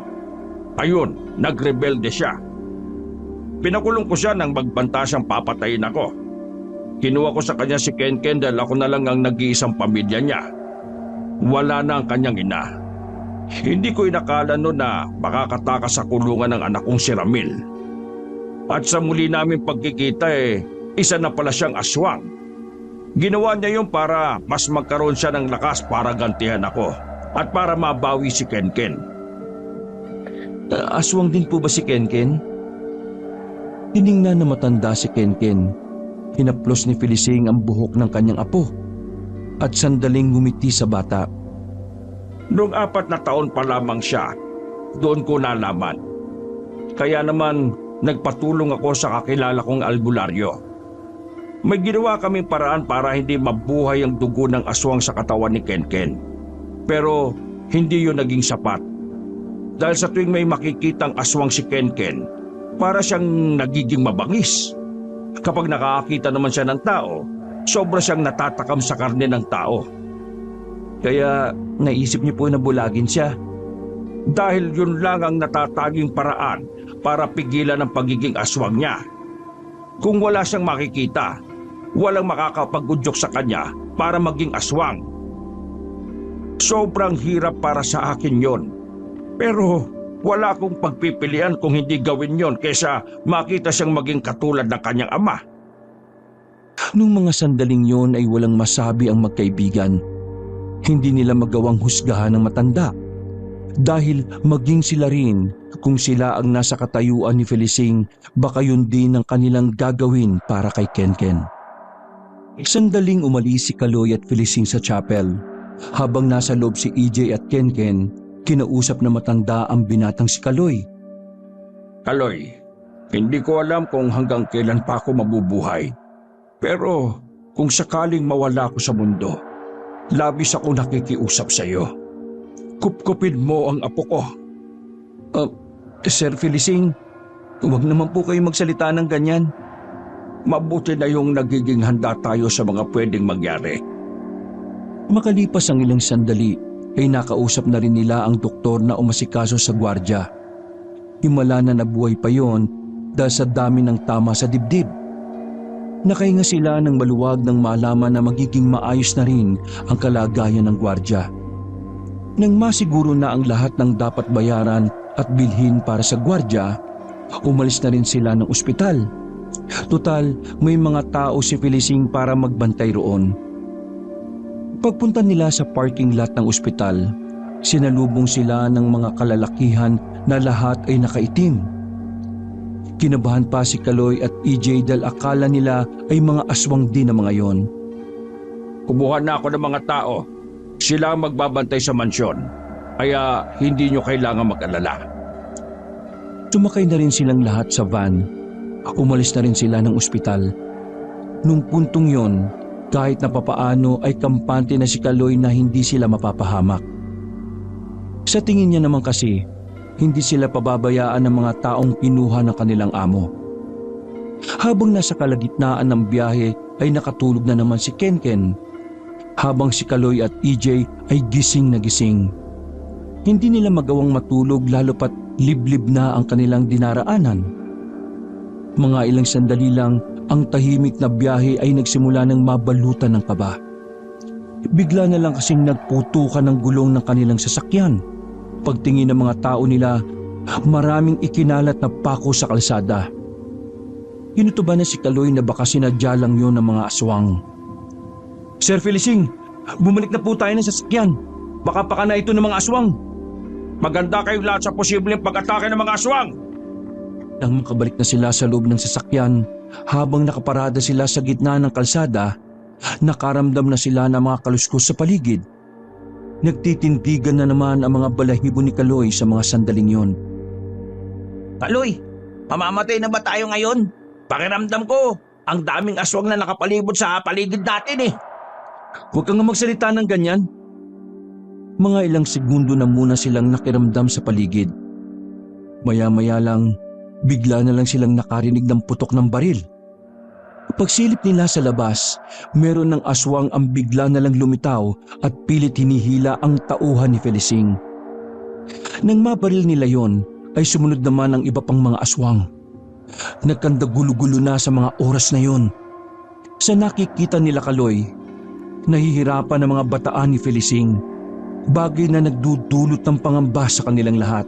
ayun, nagrebelde siya. Pinakulong ko siya nang magbanta siyang papatayin ako. Kinuha ko sa kanya si Kenken dahil ako na lang ang nag-iisang pamilya niya. Wala na ang kanyang ina. Hindi ko inakala noon na makakatakas sa kulungan ng anak kong si Ramil. At sa muli namin pagkikita isa na pala siyang aswang. Ginawa niya yun para mas magkaroon siya ng lakas para gantihan ako at para mabawi si Kenken. Aswang din po ba si Kenken? Tiningnan na matanda si Kenken. Hinaplos ni Felicing ang buhok ng kanyang apo at sandaling ngumiti sa bata. Noong 4 na taon pa lamang siya, doon ko nalaman. Kaya naman nagpatulong ako sa kakilala kong albularyo. May ginawa kaming paraan para hindi mabuhay ang dugo ng aswang sa katawan ni Kenken. Pero hindi yun naging sapat. Dahil sa tuwing may makikitang aswang si Kenken, para siyang nagiging mabangis. Kapag nakakakita naman siya ng tao, sobra siyang natatakam sa karne ng tao. Kaya naisip niyo po na bulagin siya? Dahil yun lang ang natataging paraan para pigilan ang pagiging aswang niya. Kung wala siyang makikita, walang makakapag-udyok sa kanya para maging aswang. Sobrang hirap para sa akin yon. Pero wala akong pagpipilian kung hindi gawin yon kaysa makita siyang maging katulad ng kanyang ama. Nung mga sandaling yon ay walang masabi ang magkaibigan. Hindi nila magawang husgahan ng matanda. Dahil maging sila rin, kung sila ang nasa katayuan ni Felicing, baka yun din ang kanilang gagawin para kay Kenken. Sandaling umalis si Kaloy at Felicing sa chapel. Habang nasa loob si EJ at Kenken, kinausap na matanda ang binatang si Kaloy. Kaloy, hindi ko alam kung hanggang kailan pa ako mabubuhay. Pero kung sakaling mawala ako sa mundo, labis ako nakikiusap sa iyo. Kupkupin mo ang apo ko. Sir Felicing, huwag naman po kayo magsalita ng ganyan. Mabuti na yung nagiging handa tayo sa mga pwedeng mangyari. Makalipas ang ilang sandali, ay nakausap na rin nila ang doktor na umasikaso sa gwardya. Himala na nabuhay pa yon dahil sa dami ng tama sa dibdib. Nakahinga sila ng maluwag nang malaman na magiging maayos na rin ang kalagayan ng gwardya. Nang masiguro na ang lahat ng dapat bayaran at bilhin para sa gwardya, umalis na rin sila ng ospital. Total, may mga tao si Felicing para magbantay roon. Pagpunta nila sa parking lot ng ospital, sinalubong sila ng mga kalalakihan na lahat ay nakaitim. Kinabahan pa si Kaloy at EJ dahil akala nila ay mga aswang din ang mga yon. Kumuha na ako ng mga tao. Sila ang magbabantay sa mansyon. Kaya hindi nyo kailangan mag-alala. Sumakay na rin silang lahat sa van. Umalis na rin sila ng ospital. Nung puntong yon, kahit na papaano ay kampante na si Kaloy na hindi sila mapapahamak. Sa tingin niya naman kasi, hindi sila pababayaan ng mga taong kinuha ng kanilang amo. Habang nasa kalagitnaan ng biyahe ay nakatulog na naman si Kenken, habang si Kaloy at EJ ay gising na gising. Hindi nila magawang matulog lalo pat liblib na ang kanilang dinaraanan. Mga ilang sandali lang, ang tahimik na biyahe ay nagsimula ng mabalutan ng kaba. Bigla na lang kasing nagputukan ng gulong ng kanilang sasakyan. Pagtingin ng mga tao nila, maraming ikinalat na pako sa kalsada. Hinutuban na si Kaloy na baka sinadya lang yun ng mga aswang. Sir Felicing, bumalik na po tayo ng sasakyan. Baka pa na ito ng mga aswang. Maganda kayong lahat sa posibleng pag-atake ng mga aswang. Nang makabalik na sila sa loob ng sasakyan, habang nakaparada sila sa gitna ng kalsada, nakaramdam na sila ng mga kaluskos sa paligid. Nagtitindigan na naman ang mga balahibo ni Kaloy sa mga sandaling yon. Kaloy, mamamatay na ba tayo ngayon? Pakiramdam ko, ang daming aswang na nakapalibot sa paligid natin eh. Huwag kang magsalita ng ganyan. Mga ilang segundo na muna silang nakiramdam sa paligid. Maya-maya lang, bigla na lang silang nakarinig ng putok ng baril. Pagsilip nila sa labas, meron ng aswang ang bigla na lang lumitaw at pilit hinihila ang tauhan ni Felicing. Nang mabaril nila yon, ay sumunod naman ang iba pang mga aswang. Nagkandagulo-gulo na sa mga oras na yon. Sa nakikita nila Kaloy, nahihirapan ang mga bataan ni Felicing, bagay na nagdudulot ng pangamba sa kanilang lahat.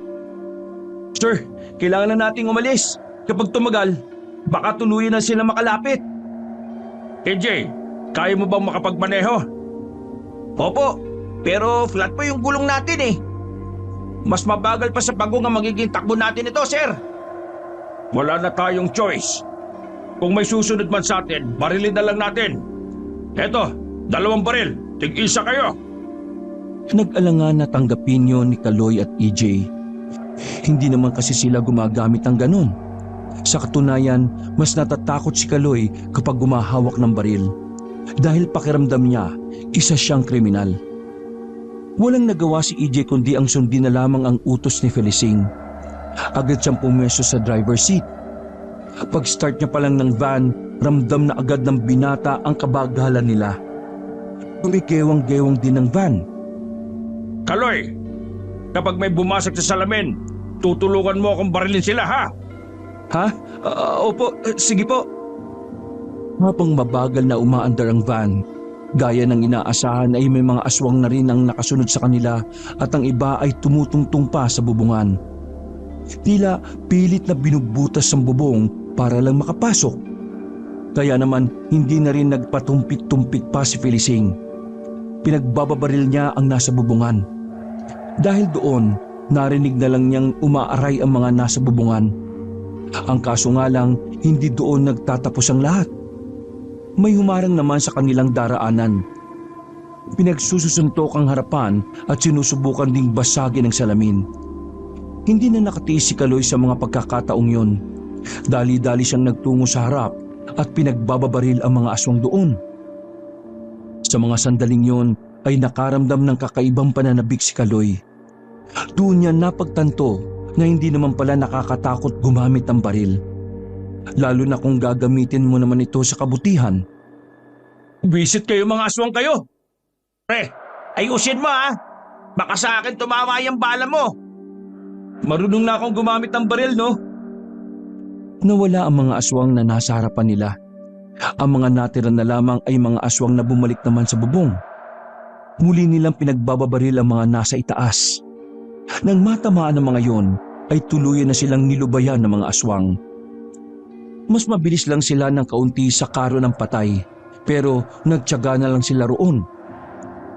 Sir, kailangan na nating umalis. Kapag tumagal, baka tuluyan na sila makalapit. KJ, kaya mo bang makapagmaneho? Opo, pero flat po yung gulong natin eh. Mas mabagal pa sa pagong ang magiging takbo natin ito, sir. Wala na tayong choice. Kung may susunod man sa atin, barilin na lang natin. Eto, 2 baril. Tig-isa kayo. Nag-alangan na tanggapin yon ni Kaloy at EJ. Hindi naman kasi sila gumagamit ng ganun. Sa katunayan, mas natatakot si Kaloy kapag gumahawak ng baril. Dahil pakiramdam niya, isa siyang kriminal. Walang nagawa si EJ kundi ang sundin na lamang ang utos ni Felicing. Agad siyang pumwesto sa driver's seat. Pag-start niya pa lang ng van, ramdam na agad ng binata ang kabagalan nila. Kumikewang-gewang din ng van. Kaloy, kapag may bumasag sa salamin, tutulungan mo akong barilin sila, ha? Ha? Opo, sige po. Habang mabagal na umaandar ang van, gaya ng inaasahan ay may mga aswang na rin ang nakasunod sa kanila at ang iba ay tumutungtong pa sa bubungan. Tila pilit na binubutas ang bubong para lang makapasok. Kaya naman hindi na rin nagpatumpik-tumpik pa si Felicing. Pinagbababaril niya ang nasa bubungan. Dahil doon, narinig na lang niyang umaaray ang mga nasa bubungan. Ang kaso nga lang, hindi doon nagtatapos ang lahat. May humarang naman sa kanilang daraanan. Pinagsusuntok ang harapan at sinusubukan ding basagin ang salamin. Hindi na nakatiis si Kaloy sa mga pagkakataong yon. Dali-dali siyang nagtungo sa harap at pinagbababaril ang mga aswang doon. Sa mga sandaling yon ay nakaramdam ng kakaibang pananabik si Kaloy. Doon niya napagtanto na hindi naman pala nakakatakot gumamit ng baril. Lalo na kung gagamitin mo naman ito sa kabutihan. Visit kayo mga aswang kayo. Pre, ayusin mo ha. Baka sa akin tumama yung bala mo. Marunong na akong gumamit ng baril, no? Nawala ang mga aswang na nasa harapan nila. Ang mga natira na lamang ay mga aswang na bumalik naman sa bubong. Muli nilang pinagbababaril ang mga nasa itaas. Nang matamaan ang mga yon, ay tuluyan na silang nilubayan ng mga aswang. Mas mabilis lang sila ng kaunti sa karo ng patay, pero nagtiyaga na lang sila roon.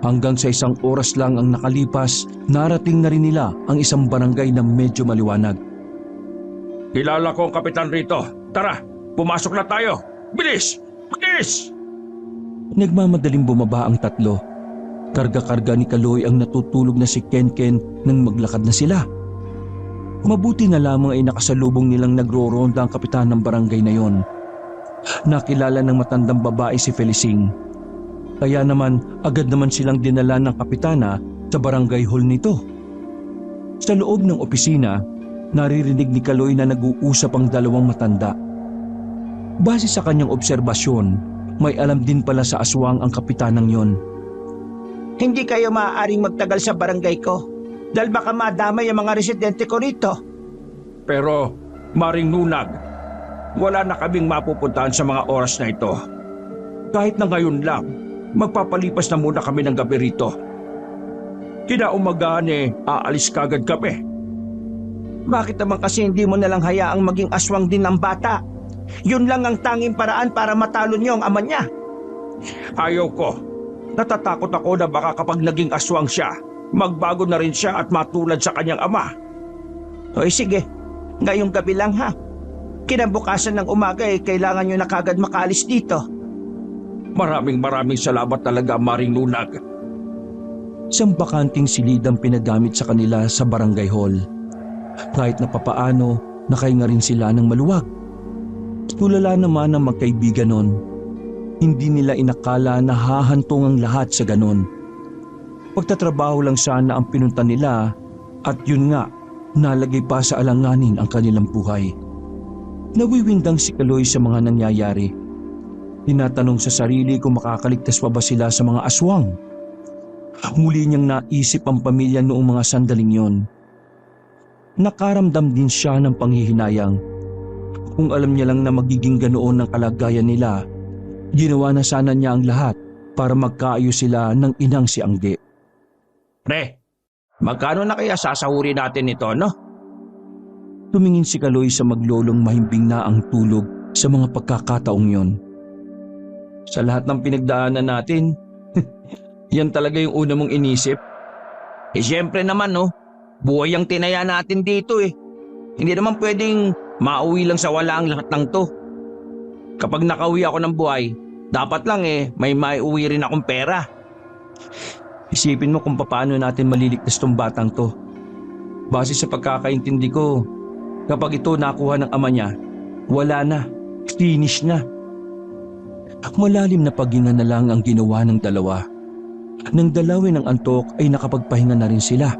Hanggang sa 1 oras lang ang nakalipas, narating na rin nila ang isang barangay na medyo maliwanag. Kilala ko ang kapitan rito. Tara, pumasok na tayo. Bilis! Bilis! Nagmamadaling bumaba ang tatlo. Karga-karga ni Kaloy ang natutulog na si Kenken nang maglakad na sila. Mabuti na lamang ay nakasalubong nilang nagro-ronda ang kapitan ng barangay na yon. Nakilala ng matandang babae si Felicing. Kaya naman agad naman silang dinala ng kapitana sa barangay hall nito. Sa loob ng opisina, naririnig ni Kaloy na nag-uusap ang 2 matanda. Base sa kanyang obserbasyon, may alam din pala sa aswang ang kapitanang yon. Hindi kayo maaaring magtagal sa barangay ko dahil baka madamay ang mga residente ko rito. Pero, Maring Nunag, wala na kaming mapupuntahan sa mga oras na ito. Kahit na ngayon lang, magpapalipas na muna kami ng gabi rito. Kinaumagahan aalis kagad kami. Bakit naman kasi hindi mo nalang hayaang maging aswang din ng bata? Yun lang ang tanging paraan para matalo niyo ang ama niya. Ayaw ko. Natatakot ako na baka kapag naging aswang siya, magbago na rin siya at matulad sa kanyang ama. Hoy sige, ngayong gabi lang ha. Kinabukasan ng umaga kailangan nyo na kagad makaalis dito. Maraming salamat talaga, Maring Lunag. Isang bakanting silid ang pinagamit sa kanila sa barangay hall. Kahit na papaano, nakahinga rin sila ng maluwag. Tulala naman ang magkaibigan nun. Hindi nila inakala na hahantong ang lahat sa ganon. Pagtatrabaho lang sana ang pinunta nila at yun nga, nalagay pa sa alanganin ang kanilang buhay. Nawiwindang si Kaloy sa mga nangyayari. Tinatanong sa sarili kung makakaligtas pa ba sila sa mga aswang. Muli niyang naisip ang pamilya noong mga sandaling yon. Nakaramdam din siya ng panghihinayang. Kung alam niya lang na magiging ganoon ang kalagayan nila, ginawa na sana niya ang lahat para magkaayos sila ng inang si Angge. Pre, magkano na kaya sasahurin natin ito, no? Tumingin si Kaloy sa maglolong mahimbing na ang tulog sa mga pagkakataong yon. Sa lahat ng pinagdaanan natin, yan talaga yung una mong inisip. Siyempre naman, no? Buhay ang tinaya natin dito Hindi naman pwedeng mauwi lang sa wala ang lahat ng to. Kapag nakauwi ako ng buhay, dapat lang may maiuwi rin akong pera. Isipin mo kung paano natin maliligtas tong batang to. Base sa pagkakaintindi ko, kapag ito nakuha ng ama niya, wala na, finish na. Malalim na paghinga na lang ang ginawa ng dalawa. Nang dalawin ng antok ay nakapagpahinga na rin sila.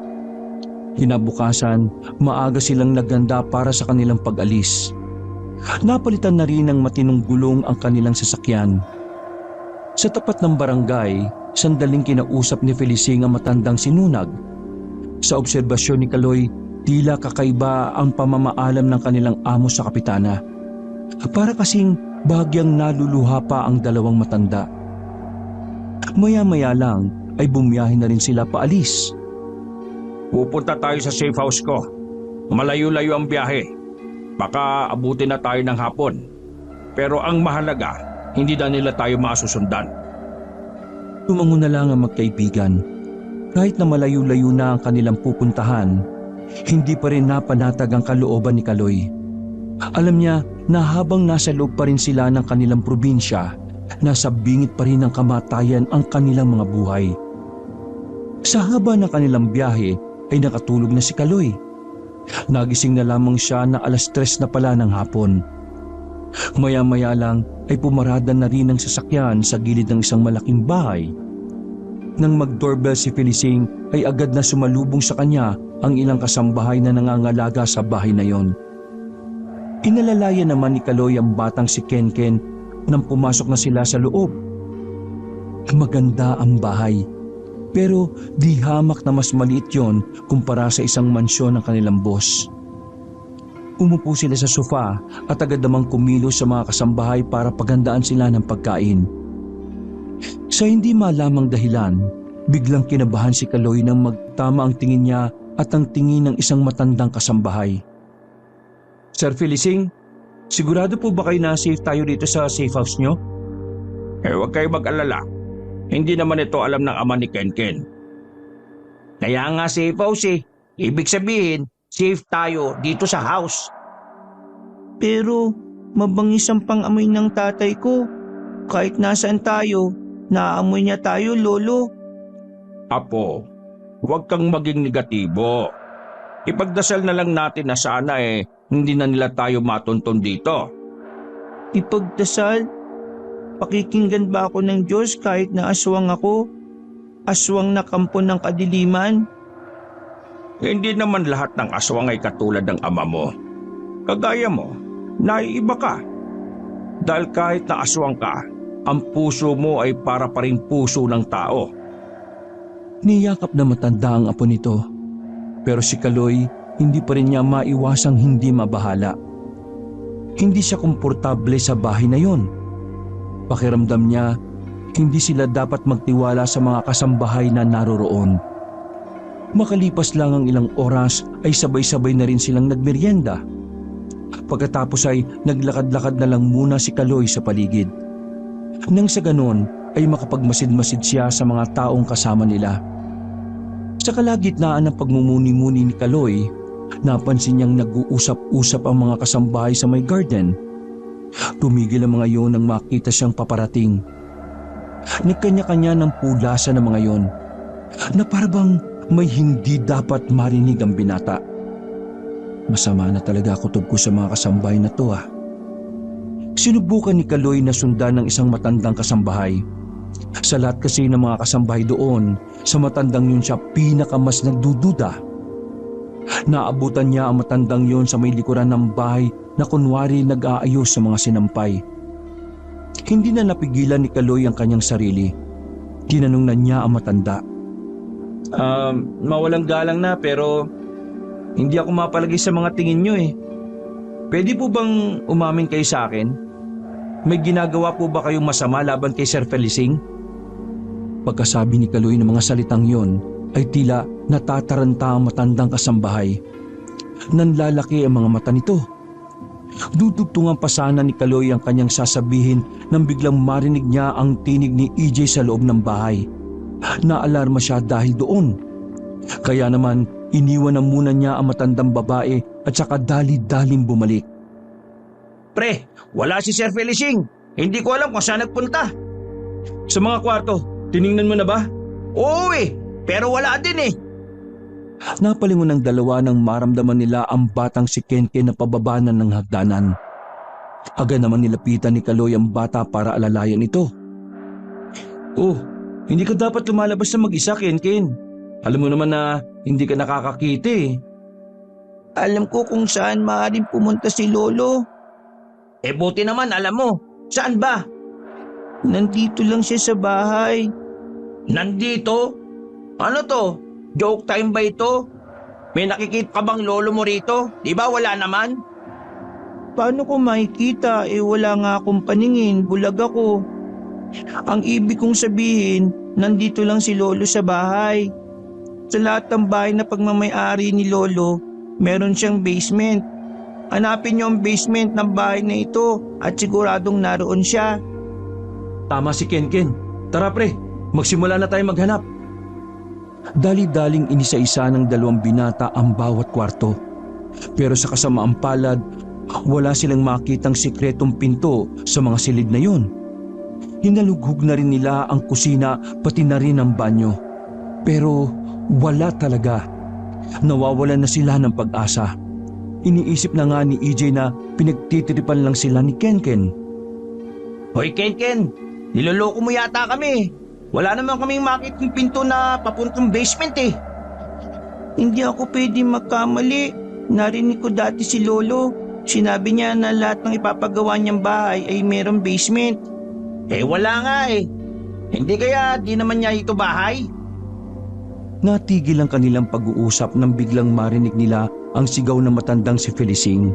Kinabukasan, maaga silang naganda para sa kanilang pag-alis. Napalitan na rin ng matinong gulong ang kanilang sasakyan. Sa tapat ng barangay, sandaling kinausap ni Felicing ang matandang sinunag. Sa obserbasyon ni Kaloy, tila kakaiba ang pamamaalam ng kanilang amo sa kapitana. Para kasing bahagyang naluluha pa ang dalawang matanda. Maya-maya lang ay bumiyahe na rin sila paalis. Pupunta tayo sa safe house ko. Malayo-layo ang biyahe. Baka abutin na tayo ng hapon. Pero ang mahalaga, hindi na nila tayo masusundan. Tumango na lang ang magkaibigan. Kahit na malayo-layo na ang kanilang pupuntahan, hindi pa rin napanatag ang kalooban ni Kaloy. Alam niya na habang nasa loob pa rin sila ng kanilang probinsya, nasa bingit pa rin ng kamatayan ang kanilang mga buhay. Sa haba ng kanilang biyahe ay nakatulog na si Kaloy. Nagising na lamang siya na 3:00 na pala ng hapon. Maya-maya lang ay pumarada na rin ang sasakyan sa gilid ng isang malaking bahay. Nang mag-doorbell si Felicing ay agad na sumalubong sa kanya ang ilang kasambahay na nangangalaga sa bahay na yon. Inalalayan naman ni Kaloy ang batang si Kenken nang pumasok na sila sa loob. Maganda ang bahay, pero di hamak na mas maliit yon kumpara sa isang mansyon ng kanilang boss. Umupo sila sa sofa at agad namang kumilos sa mga kasambahay para paghandaan sila ng pagkain. Sa hindi malamang dahilan, biglang kinabahan si Kaloy nang magtama ang tingin niya at ang tingin ng isang matandang kasambahay. Sir Felicing, sigurado po ba kayo na safe tayo dito sa safe house nyo? Huwag kayo mag-alala. Hindi naman ito alam ng ama ni Kenken. Kaya nga safe house Ibig sabihin, safe tayo dito sa house. Pero mabangis ang pang-amoy ng tatay ko. Kahit nasaan tayo, naaamoy niya tayo, Lolo. Apo, huwag kang maging negatibo. Ipagdasal na lang natin na sana hindi na nila tayo matunton dito. Ipagdasal? Pakikinggan ba ako ng Diyos kahit na aswang ako? Aswang na kampo ng kadiliman? Hindi naman lahat ng aswang ay katulad ng ama mo. Kagaya mo, naiiba ka. Dahil kahit na aswang ka, ang puso mo ay para pa rin puso ng tao. Niyakap na matanda ang apo nito. Pero si Kaloy, hindi pa rin niya maiwasang hindi mabahala. Hindi siya komportable sa bahay na yon. Pakiramdam niya, hindi sila dapat magtiwala sa mga kasambahay na naroroon. Makalipas lang ang ilang oras ay sabay-sabay na rin silang nagmeryenda. Pagkatapos ay naglakad-lakad na lang muna si Kaloy sa paligid. Nang sa ganon ay makapagmasid-masid siya sa mga taong kasama nila. Sa kalagitnaan ng pagmumuni-muni ni Kaloy Napansin niyang nag-uusap-usap ang mga kasambahay sa may garden. Tumigil ang mga yon nang makita siyang paparating. Nagkanya-kanya ng pulasan ng mga yon na parabang may hindi dapat marinig ang binata. Masama na talaga kutob ko sa mga kasambahay na to ah. Sinubukan ni Kaloy na sundan ng isang matandang kasambahay. Sa lahat kasi ng mga kasambahay doon, sa matandang yun siya pinakamas nagdududa. Naabutan niya ang matandang yun sa may likuran ng bahay na kunwari nag-aayos sa mga sinampay. Hindi na napigilan ni Kaloy ang kanyang sarili. Tinanong na niya ang matanda. Mawalang galang na pero hindi ako mapalagay sa mga tingin nyo eh. Pwede po bang umamin kayo sa akin? May ginagawa po ba kayong masama laban kay Sir Felicing? Pagkasabi ni Kaloy ng mga salitang yon ay tila natataranta ang matandang kasambahay. Nanlalaki ang mga mata nito. Dudugtungan pa sana ni Kaloy ang kanyang sasabihin nang biglang marinig niya ang tinig ni EJ sa loob ng bahay. Naalarma siya dahil doon. Kaya naman iniwan na muna niya ang matandang babae at saka dali-daling bumalik. Pre, wala si Sir Felicing. Hindi ko alam kung saan nagpunta. Sa mga kwarto, tiningnan mo na ba? Oo eh, pero wala din eh. Napalingon ng dalawa nang maramdaman nila ang batang si Kenken na pababanan ng hagdanan. Agad naman nilapitan ni Kaloy ang bata para alalayan ito. Oh, hindi ka dapat lumalabas na mag-isa, Kenken. Alam mo naman na hindi ka nakakakita eh. Alam ko kung saan maaaring pumunta si Lolo. Eh buti naman alam mo. Saan ba? Nandito lang siya sa bahay. Nandito? Ano to? Joke time ba ito? May nakikita ka bang lolo mo rito? Di ba wala naman? Paano ko makikita? Wala nga akong paningin, bulag ako. Ang ibig kong sabihin, nandito lang si Lolo sa bahay. Sa lahat ng bahay na pagmamay-ari ni Lolo, meron siyang basement. Hanapin niyo ang basement ng bahay na ito at siguradong naroon siya. Tama si Kenken. Tara pre, magsimula na tayo maghanap. Dali-daling inisa-isa ng dalawang binata ang bawat kwarto. Pero sa kasamaang palad, wala silang makitang sikretong pinto sa mga silid na yun. Hinalughog na rin nila ang kusina pati na rin ang banyo. Pero wala talaga. Nawawalan na sila ng pag-asa. Iniisip na nga ni EJ na pinagtitiripan lang sila ni Kenken. Hoy Kenken, niloloko mo yata kami. Wala naman kaming makitang pinto na papuntang basement eh. Hindi ako pwede magkamali. Narinig ko dati si Lolo. Sinabi niya na lahat ng ipapagawa niyang bahay ay mayroong basement. Eh wala nga eh. Hindi kaya di naman niya ito bahay? Natigil ang kanilang pag-uusap nang biglang marinig nila ang sigaw ng matandang si Felicing.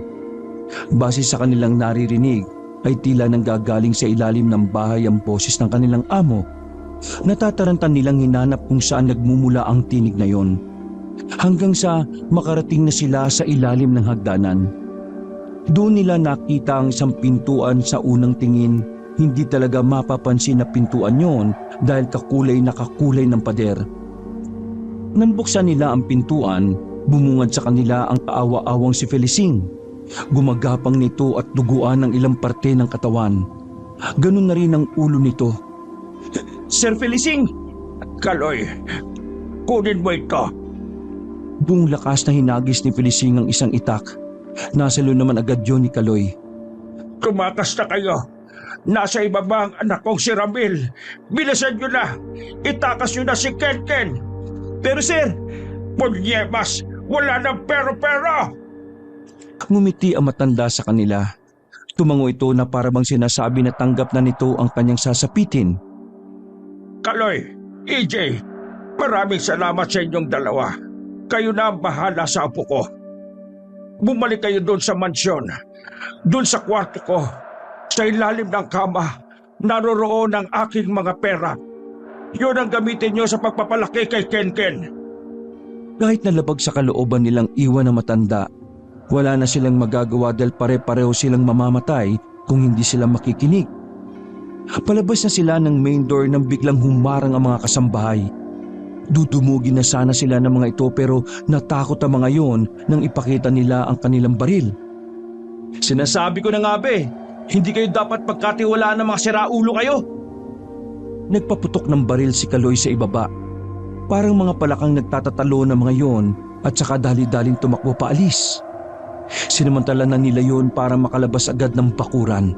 Base sa kanilang naririnig ay tila nanggagaling sa ilalim ng bahay ang boses ng kanilang amo. Natatarantan nilang hinanap kung saan nagmumula ang tinig na yon. Hanggang sa makarating na sila sa ilalim ng hagdanan. Doon nila nakita ang isang pintuan sa unang tingin. Hindi talaga mapapansin na pintuan yon dahil kakulay na kakulay ng pader. Nang buksan nila ang pintuan, bumungad sa kanila ang kaawa-awang si Felicing. Gumagapang nito at duguan ng ilang parte ng katawan. Ganun na rin ang ulo nito. Sir Felicing! Kaloy, kunin mo ito. Buong lakas na hinagis ni Felicing ang isang itak. Nasalo naman agad yun ni Kaloy. Tumakas na kayo. Nasa ibaba ang anak kong si Ramil. Bilisan nyo na. Itakas nyo na si Kenken. Pero sir, Punyemas, wala ng pero-pero. Ngumiti ang matanda sa kanila. Tumango ito na parabang sinasabi na tanggap na nito ang kanyang sasapitin. Kaloy, EJ, maraming salamat sa inyong dalawa. Kayo na ang bahala sa apo ko. Bumalik kayo doon sa mansyon. Doon sa kwarto ko. Sa ilalim ng kama, naroroon ang aking mga pera. Yun ang gamitin nyo sa pagpapalaki kay Kenken. Kahit nalabag sa kalooban nilang iwan na matanda, wala na silang magagawa dahil pare-pareho silang mamamatay kung hindi sila makikinig. Palabas na sila ng main door nang biglang humarang ang mga kasambahay. Dudumugin na sana sila ng mga ito pero natakot ang mga yon nang ipakita nila ang kanilang baril. Sinasabi ko na nga be, hindi kayo dapat pagkatiwalaan ng mga siraulo kayo. Nagpaputok ng baril si Kaloy sa ibaba. Parang mga palakang nagtatatalo ng mga yon at saka dali-daling tumakbo paalis. Sinamantala na nila yon para makalabas agad ng bakuran.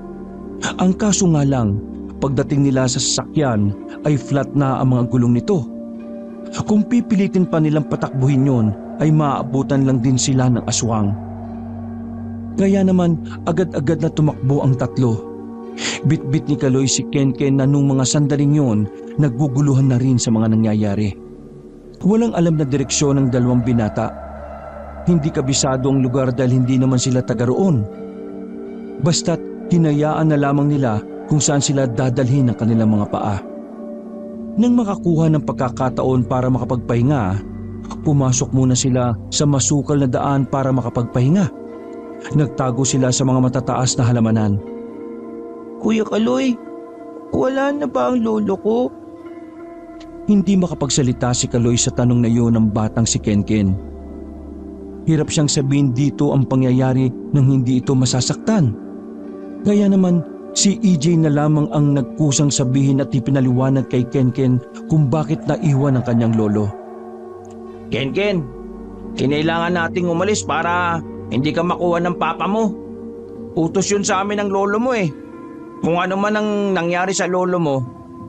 Ang kaso nga lang, pagdating nila sa sasakyan ay flat na ang mga gulong nito. Kung pipilitin pa nilang patakbuhin yon ay maaabutan lang din sila ng aswang. Kaya naman agad-agad na tumakbo ang tatlo. Bit-bit ni Kaloy si Kenken na nung mga sandaling yon nagguguluhan na rin sa mga nangyayari. Walang alam na direksyon ng dalawang binata. Hindi kabisado ang lugar dahil hindi naman sila taga roon. Basta't hinayaan na lamang nila kung saan sila dadalhin ng kanilang mga paa. Nang makakuha ng pagkakataon para makapagpahinga, pumasok muna sila sa masukal na daan para makapagpahinga. Nagtago sila sa mga matataas na halamanan. Kuya Kaloy, wala na ba ang lolo ko? Hindi makapagsalita si Kaloy sa tanong na iyon ng batang si Kenken. Hirap siyang sabihin dito ang pangyayari nang hindi ito masasaktan. Kaya naman si EJ na lamang ang nagkusang sabihin at ipinaliwanag kay Kenken kung bakit naiwan ang kanyang lolo. Kenken, kinailangan nating umalis para hindi ka makuha ng papa mo. Utos yun sa amin ng lolo mo eh. Kung ano man ang nangyari sa lolo mo,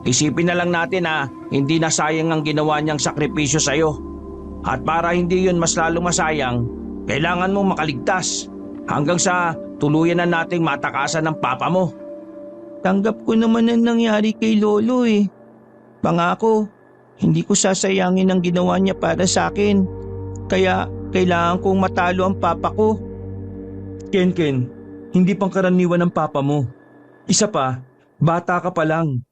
isipin na lang natin na hindi na sayang ang ginawa niyang sakripisyo sa'yo. At para hindi yun mas lalo masayang, kailangan mo makaligtas hanggang sa tuluyan na nating matakasan ng papa mo. Tanggap ko naman ang nangyari kay lolo eh. Pangako, hindi ko sasayangin ang ginawa niya para sa akin. Kaya kailangan kong matalo ang papa ko. Kenken, hindi pangkaraniwan ng papa mo. Isa pa, bata ka pa lang.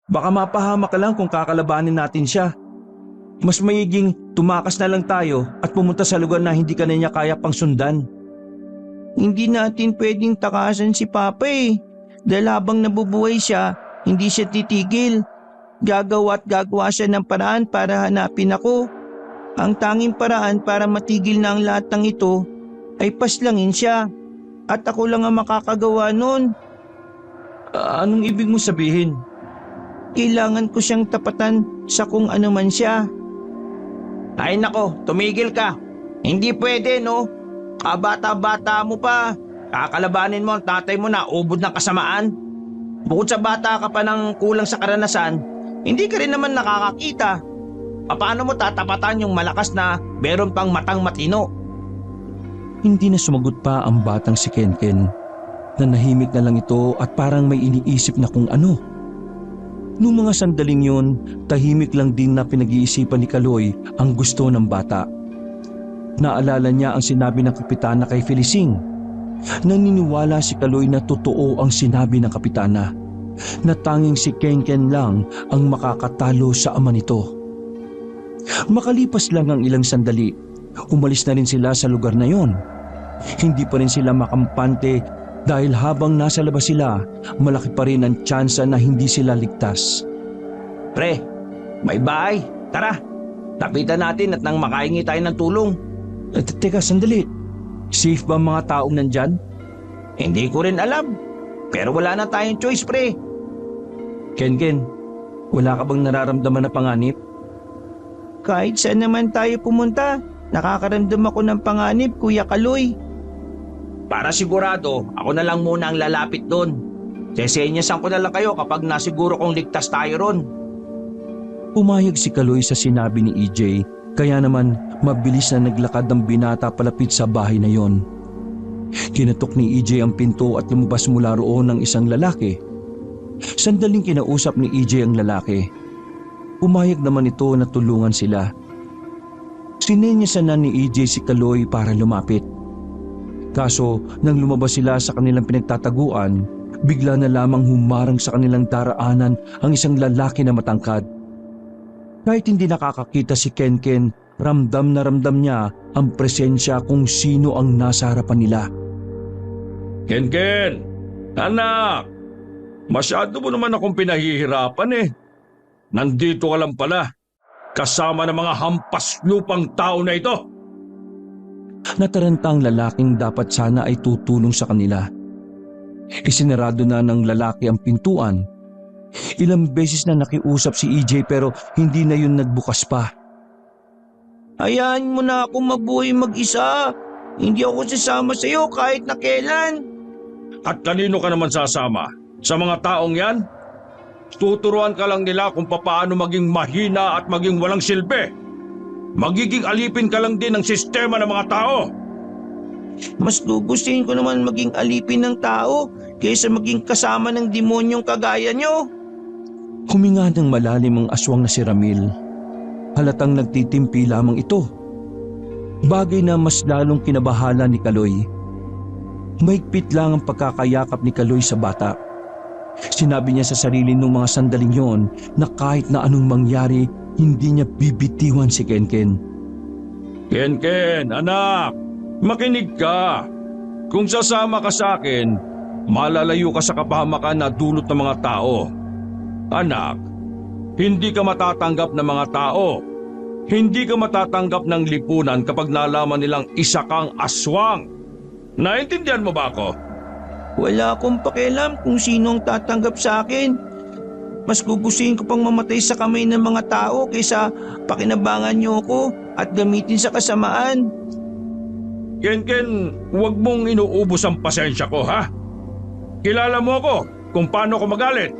Baka mapahamak ka lang kung kakalabanin natin siya. Mas mayiging tumakas na lang tayo at pumunta sa lugar na hindi ka na niya kaya pang sundan. Hindi natin pwedeng takasan si papa eh. Dahil habang nabubuhay siya, hindi siya titigil. Gagawa at gagawa siya ng paraan para hanapin ako. Ang tanging paraan para matigil na ang lahat ng ito ay paslangin siya. At ako lang ang makakagawa nun. Anong ibig mo sabihin? Kailangan ko siyang tapatan sa kung ano man siya. Ay nako, tumigil ka. Hindi pwede no. Kabata-bata mo pa. Kakalabanin mo ang tatay mo na ubod ng kasamaan. Bukod sa bata ka pa ng kulang sa karanasan, hindi ka rin naman nakakakita. Paano mo tatapatan yung malakas na meron pang matang matino? Hindi na sumagot pa ang batang si Kenken. Nanahimik na lang ito at parang may iniisip na kung ano. Noong mga sandaling yun, tahimik lang din na pinag-iisipan ni Kaloy ang gusto ng bata. Naalala niya ang sinabi ng kapitana kay Felicing. Naniniwala si Kaloy na totoo ang sinabi ng kapitana, na tanging si Kenken lang ang makakatalo sa ama nito. Makalipas lang ang ilang sandali, umalis na rin sila sa lugar na yon. Hindi pa rin sila makampante dahil habang nasa labas sila, malaki pa rin ang tsansa na hindi sila ligtas. Pre, may bahay. Tara, tapitan natin at nang makahingi tayo ng tulong. Teka, sandali. Safe ba ang mga taong nandyan? Hindi ko rin alam. Pero wala na tayong choice, pre. Kenken, wala ka bang nararamdaman na panganib? Kahit saan naman tayo pumunta, nakakaramdam ako ng panganib, Kuya Kaloy. Para sigurado, ako na lang muna ang lalapit doon. Sesenyasan ko na lang kayo kapag nasiguro kong ligtas tayo ron. Pumayag si Kaloy sa sinabi ni EJ, kaya naman mabilis na naglakad ng binata palapit sa bahay na yon. Kinatok ni EJ ang pinto at lumabas mula roon ng isang lalaki. Sandaling kinausap ni EJ ang lalaki. Pumayag naman ito na tulungan sila. Sinenyasan na ni EJ si Kaloy para lumapit. Kaso nang lumabas sila sa kanilang pinagtataguan, bigla na lamang humarang sa kanilang daraanan ang isang lalaki na matangkad. Kahit hindi nakakakita si Kenken, ramdam na ramdam niya ang presensya kung sino ang nasa harapan nila. Kenken! Anak! Masyado mo naman akong pinahihirapan eh. Nandito ka lang pala. kasama ng mga hampas lupang tao na ito. Nataranta ang lalaking dapat sana ay tutulong sa kanila. Isinarado na ng lalaki ang pintuan. Ilang beses na nakiusap si EJ pero hindi na yun nagbukas pa. Hayaan mo na ako mabuhay mag-isa. Hindi ako sasama sa iyo kahit na kailan. At kanino ka naman sasama? Sa mga taong yan? Tuturuan ka lang nila kung paano maging mahina at maging walang silbi. Magiging alipin ka lang din ng sistema ng mga tao. Mas gugustuhin ko naman maging alipin ng tao kaysa maging kasama ng demonyong kagaya nyo. Huminga ng malalim ang aswang na si Ramil. Halatang nagtitimpi lamang ito. Bagay na mas lalong kinabahala ni Kaloy. Mahigpit lang ang pagkakayakap ni Kaloy sa bata. Sinabi niya sa sarili nung mga sandaling yon na kahit na anong mangyari, hindi niya bibitiwan si Kenken. Kenken, anak, makinig ka. Kung sasama ka sa akin, malalayo ka sa kapahamakan na dulot ng mga tao. Anak, hindi ka matatanggap ng mga tao. Hindi ka matatanggap ng lipunan kapag nalaman nilang isa kang aswang. Naintindihan mo ba ako? Wala akong pakialam kung sino ang tatanggap sa akin. Mas gugustuhin ko pang mamatay sa kamay ng mga tao kaysa pakinabangan niyo ako at gamitin sa kasamaan. Kenken, huwag mong inuubos ang pasensya ko, ha? Kilala mo ako kung paano ko magalit.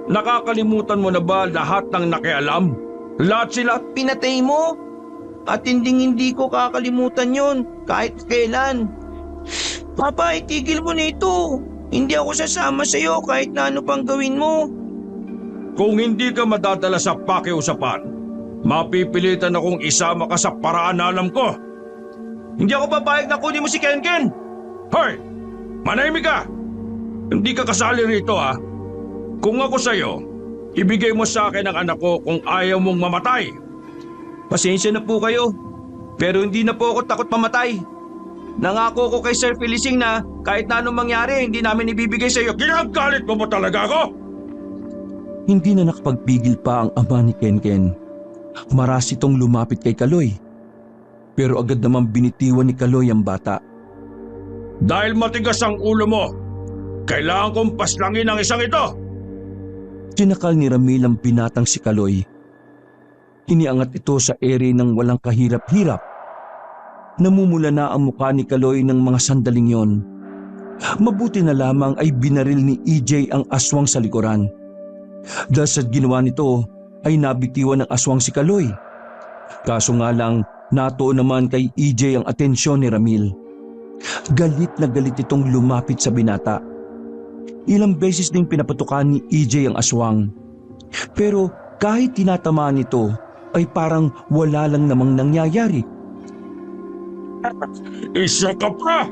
Nakakalimutan mo na ba lahat ng nakialam? Lahat sila? Pinatay mo at hindi ko kakalimutan yon kahit kailan. Papa, itigil mo na ito. Hindi ako sasama sa iyo kahit na ano pang gawin mo. Kung hindi ka madadala sa pakiusapan, mapipilitan akong isama ka sa paraan na alam ko. Hindi ako papayag na kunin mo si Kenken. Hoy! Manahimik ka! Hindi ka kasali rito, ha? Kung ako sa'yo, ibigay mo sa akin ang anak ko kung ayaw mong mamatay. Pasensya na po kayo, pero hindi na po ako takot mamatay. Nangako ko kay Sir Felicing na kahit na anong mangyari, hindi namin ibibigay sa iyo. Ginagalit mo ba talaga ako? Hindi na nakapagpigil pa ang ama ni Kenken. Maras itong lumapit kay Kaloy. Pero agad namang binitiwan ni Kaloy ang bata. Dahil matigas ang ulo mo, kailangan kong paslangin ang isang ito. Sinakal ni Ramil ang binatang si Kaloy. Iniangat ito sa ere ng walang kahirap-hirap. Namumula na ang mukha ni Kaloy ng mga sandaling yon. Mabuti na lamang ay binaril ni EJ ang aswang sa likuran. Dahil sa ginawa nito ay nabitiwan ng aswang si Kaloy. Kaso nga lang, natuon naman kay EJ ang atensyon ni Ramil. Galit na galit itong lumapit sa binata. Ilang beses ding pinapatukan ni EJ ang aswang. Pero kahit tinatamaan ito, ay parang wala lang namang nangyayari. Isa ka pa!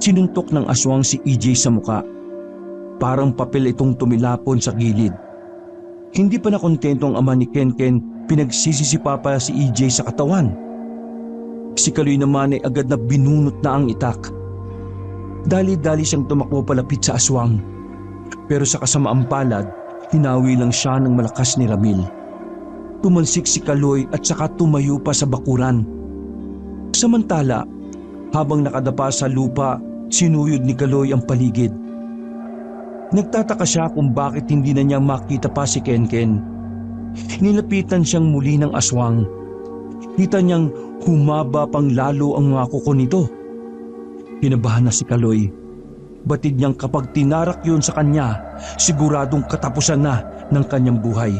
Sinuntok ng aswang si EJ sa muka. Parang papel itong tumilapon sa gilid. Hindi pa nakontento ang ama ni Kenken, pinagsisisipa pa si EJ sa katawan. Si Kaloy naman ay agad na binunot na ang itak. Dali-dali siyang tumakbo palapit sa aswang. Pero sa kasamaang palad, hinawi lang siya ng malakas ni Ramil. Tumalsik si Kaloy at saka tumayo pa sa bakuran. Samantala, habang nakadapa sa lupa, sinuyod ni Kaloy ang paligid. Nagtataka siya kung bakit hindi na niya makita pa si Kenken. Nilapitan siyang muli ng aswang. Kita niyang humaba pang lalo ang mga kuko nito. Kinabahan na si Kaloy. Batid niyang kapag tinarak yun sa kanya, siguradong katapusan na ng kanyang buhay.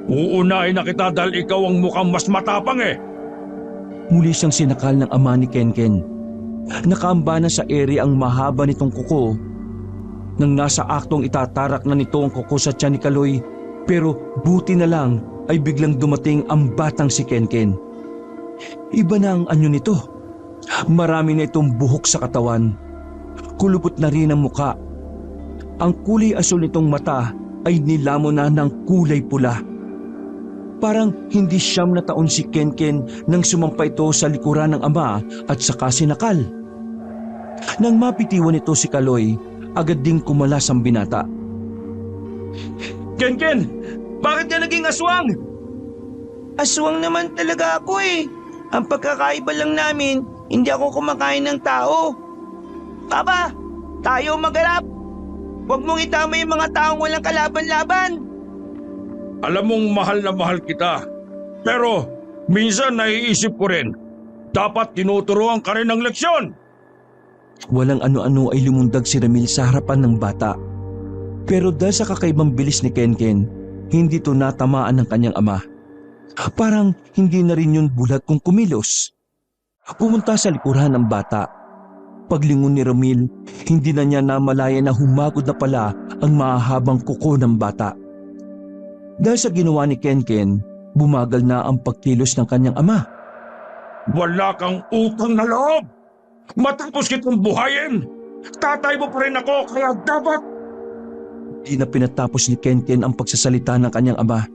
Uunahin na kita dahil ikaw ang mukhang mas matapang eh. Muli siyang sinakal ng ama ni Kenken. Nakaamba na sa ere ang mahaba nitong kuko. Nang nasa aktong itatarak na nito ang kuko sa tiyan ni Kaloy, pero buti na lang ay biglang dumating ang batang si Kenken. Iba na ang anyo nito. Marami na itong buhok sa katawan. Kulubot na rin ang muka. Ang kulay asul nitong mata ay nilamon na ng kulay pula. Parang hindi siyam na taon si Kenken nang sumampa ito sa likuran ng ama at saka sinakal. Nang mapitiwan ito si Kaloy, agad ding kumalas ang binata. Kenken! Bakit ka naging aswang? Aswang naman talaga ako eh. Ang pagkakaiba lang namin, hindi ako kumakain ng tao. Papa, tayo magharap. Huwag mong itama yung mga taong walang kalaban-laban. Alam mong mahal na mahal kita. Pero minsan naiisip ko rin, dapat tinuturuan ka rin ng leksyon. Walang ano-ano ay lumundag si Ramil sa harapan ng bata. Pero dahil sa kakaibang bilis ni Kenken, hindi to natamaan ng kanyang ama. Parang hindi na rin yun bulat kung kumilos. Pumunta sa likuran ng bata. Paglingon ni Ramil, hindi na niya namalaya na humagod na pala ang mahahabang kuko ng bata. Dahil sa ginawa ni Kenken, bumagal na ang pagkilos ng kanyang ama. Wala kang utang na loob. Matapos kitong buhayin, tatay mo pa rin ako, kaya dapat... Di na pinatapos ni Kenken ang pagsasalita ng kanyang ama.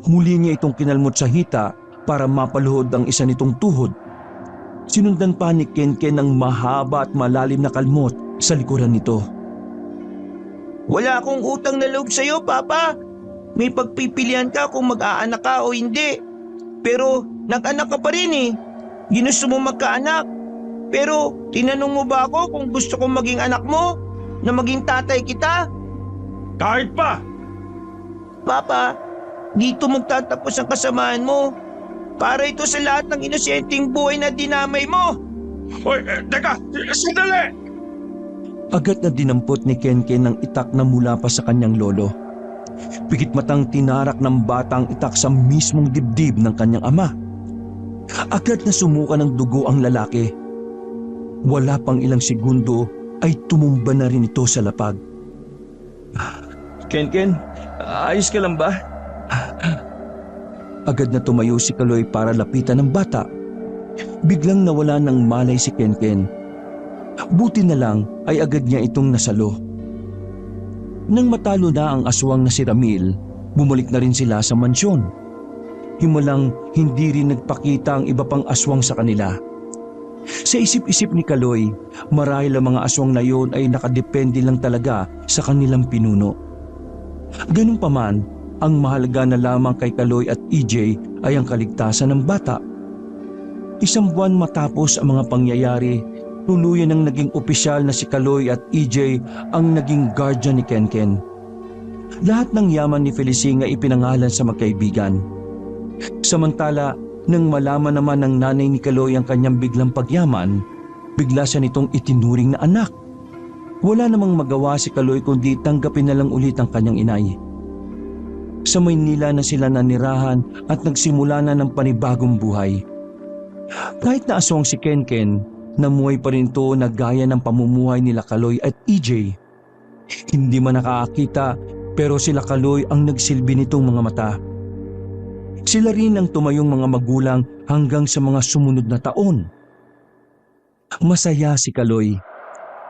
Muli niya itong kinalmot sa hita para mapaluhod ang isa nitong tuhod. Sinundan pa ni Kenken ng mahaba at malalim na kalmot sa likuran nito. Wala akong utang na loob sa'yo, Papa. May pagpipilian ka kung mag-aanak ka o hindi. Pero nag-anak ka pa rin eh. Ginusto mo magkaanak. Pero tinanong mo ba ako kung gusto kong maging anak mo? Na maging tatay kita? Kahit pa! Papa, dito magtatapos ang kasamaan mo. Para ito sa lahat ng inosenteng buhay na dinamay mo. Hoy, teka! Sandali! Agad na dinampot ni Kenken ng itak na mula pa sa kanyang lolo. Pigit matang tinarak ng bata ang itak sa mismong dibdib ng kanyang ama. Agad na sumuka ng dugo ang lalaki. Wala pang ilang segundo ay tumumba na rin ito sa lapag. Kenken, ayos ka lang ba? Agad na tumayo si Kaloy para lapitan ng bata. Biglang nawala ng malay si Kenken. Buti na lang ay agad niya itong nasalo. Nang matalo na ang aswang na si Ramil, bumalik na rin sila sa mansyon. Himalang hindi rin nagpakita ang iba pang aswang sa kanila. Sa isip-isip ni Kaloy, marahil ang mga aswang na yon ay nakadepende lang talaga sa kanilang pinuno. Ganun pa man, ang mahalaga na lamang kay Kaloy at EJ ay ang kaligtasan ng bata. Isang buwan matapos ang mga pangyayari, tuluyan ng naging opisyal na si Kaloy at EJ ang naging guardian ni Kenken. Lahat ng yaman ni Felicing ay ipinangalan sa magkaibigan. Samantala, nang malaman naman ng nanay ni Kaloy ang kanyang biglang pagyaman, bigla siya nitong itinuring na anak. Wala namang magawa si Kaloy kundi tanggapin na lang ulit ang kanyang inay. Sa Maynila na sila nanirahan at nagsimula na ng panibagong buhay. Kahit na aswang si Kenken, namuhay pa rin ito na gaya ng pamumuhay nila Kaloy at EJ. Hindi man nakakakita pero sila Kaloy ang nagsilbi nitong mga mata. Sila rin ang tumayong mga magulang hanggang sa mga sumunod na taon. Masaya si Kaloy.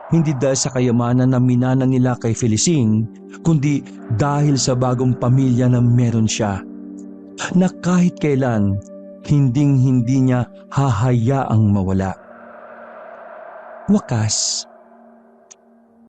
Hindi dahil sa kayamanan na minana nila kay Felicing, kundi dahil sa bagong pamilya na meron siya. Na kahit kailan, hinding-hindi niya hahayaang mawala. Wakas,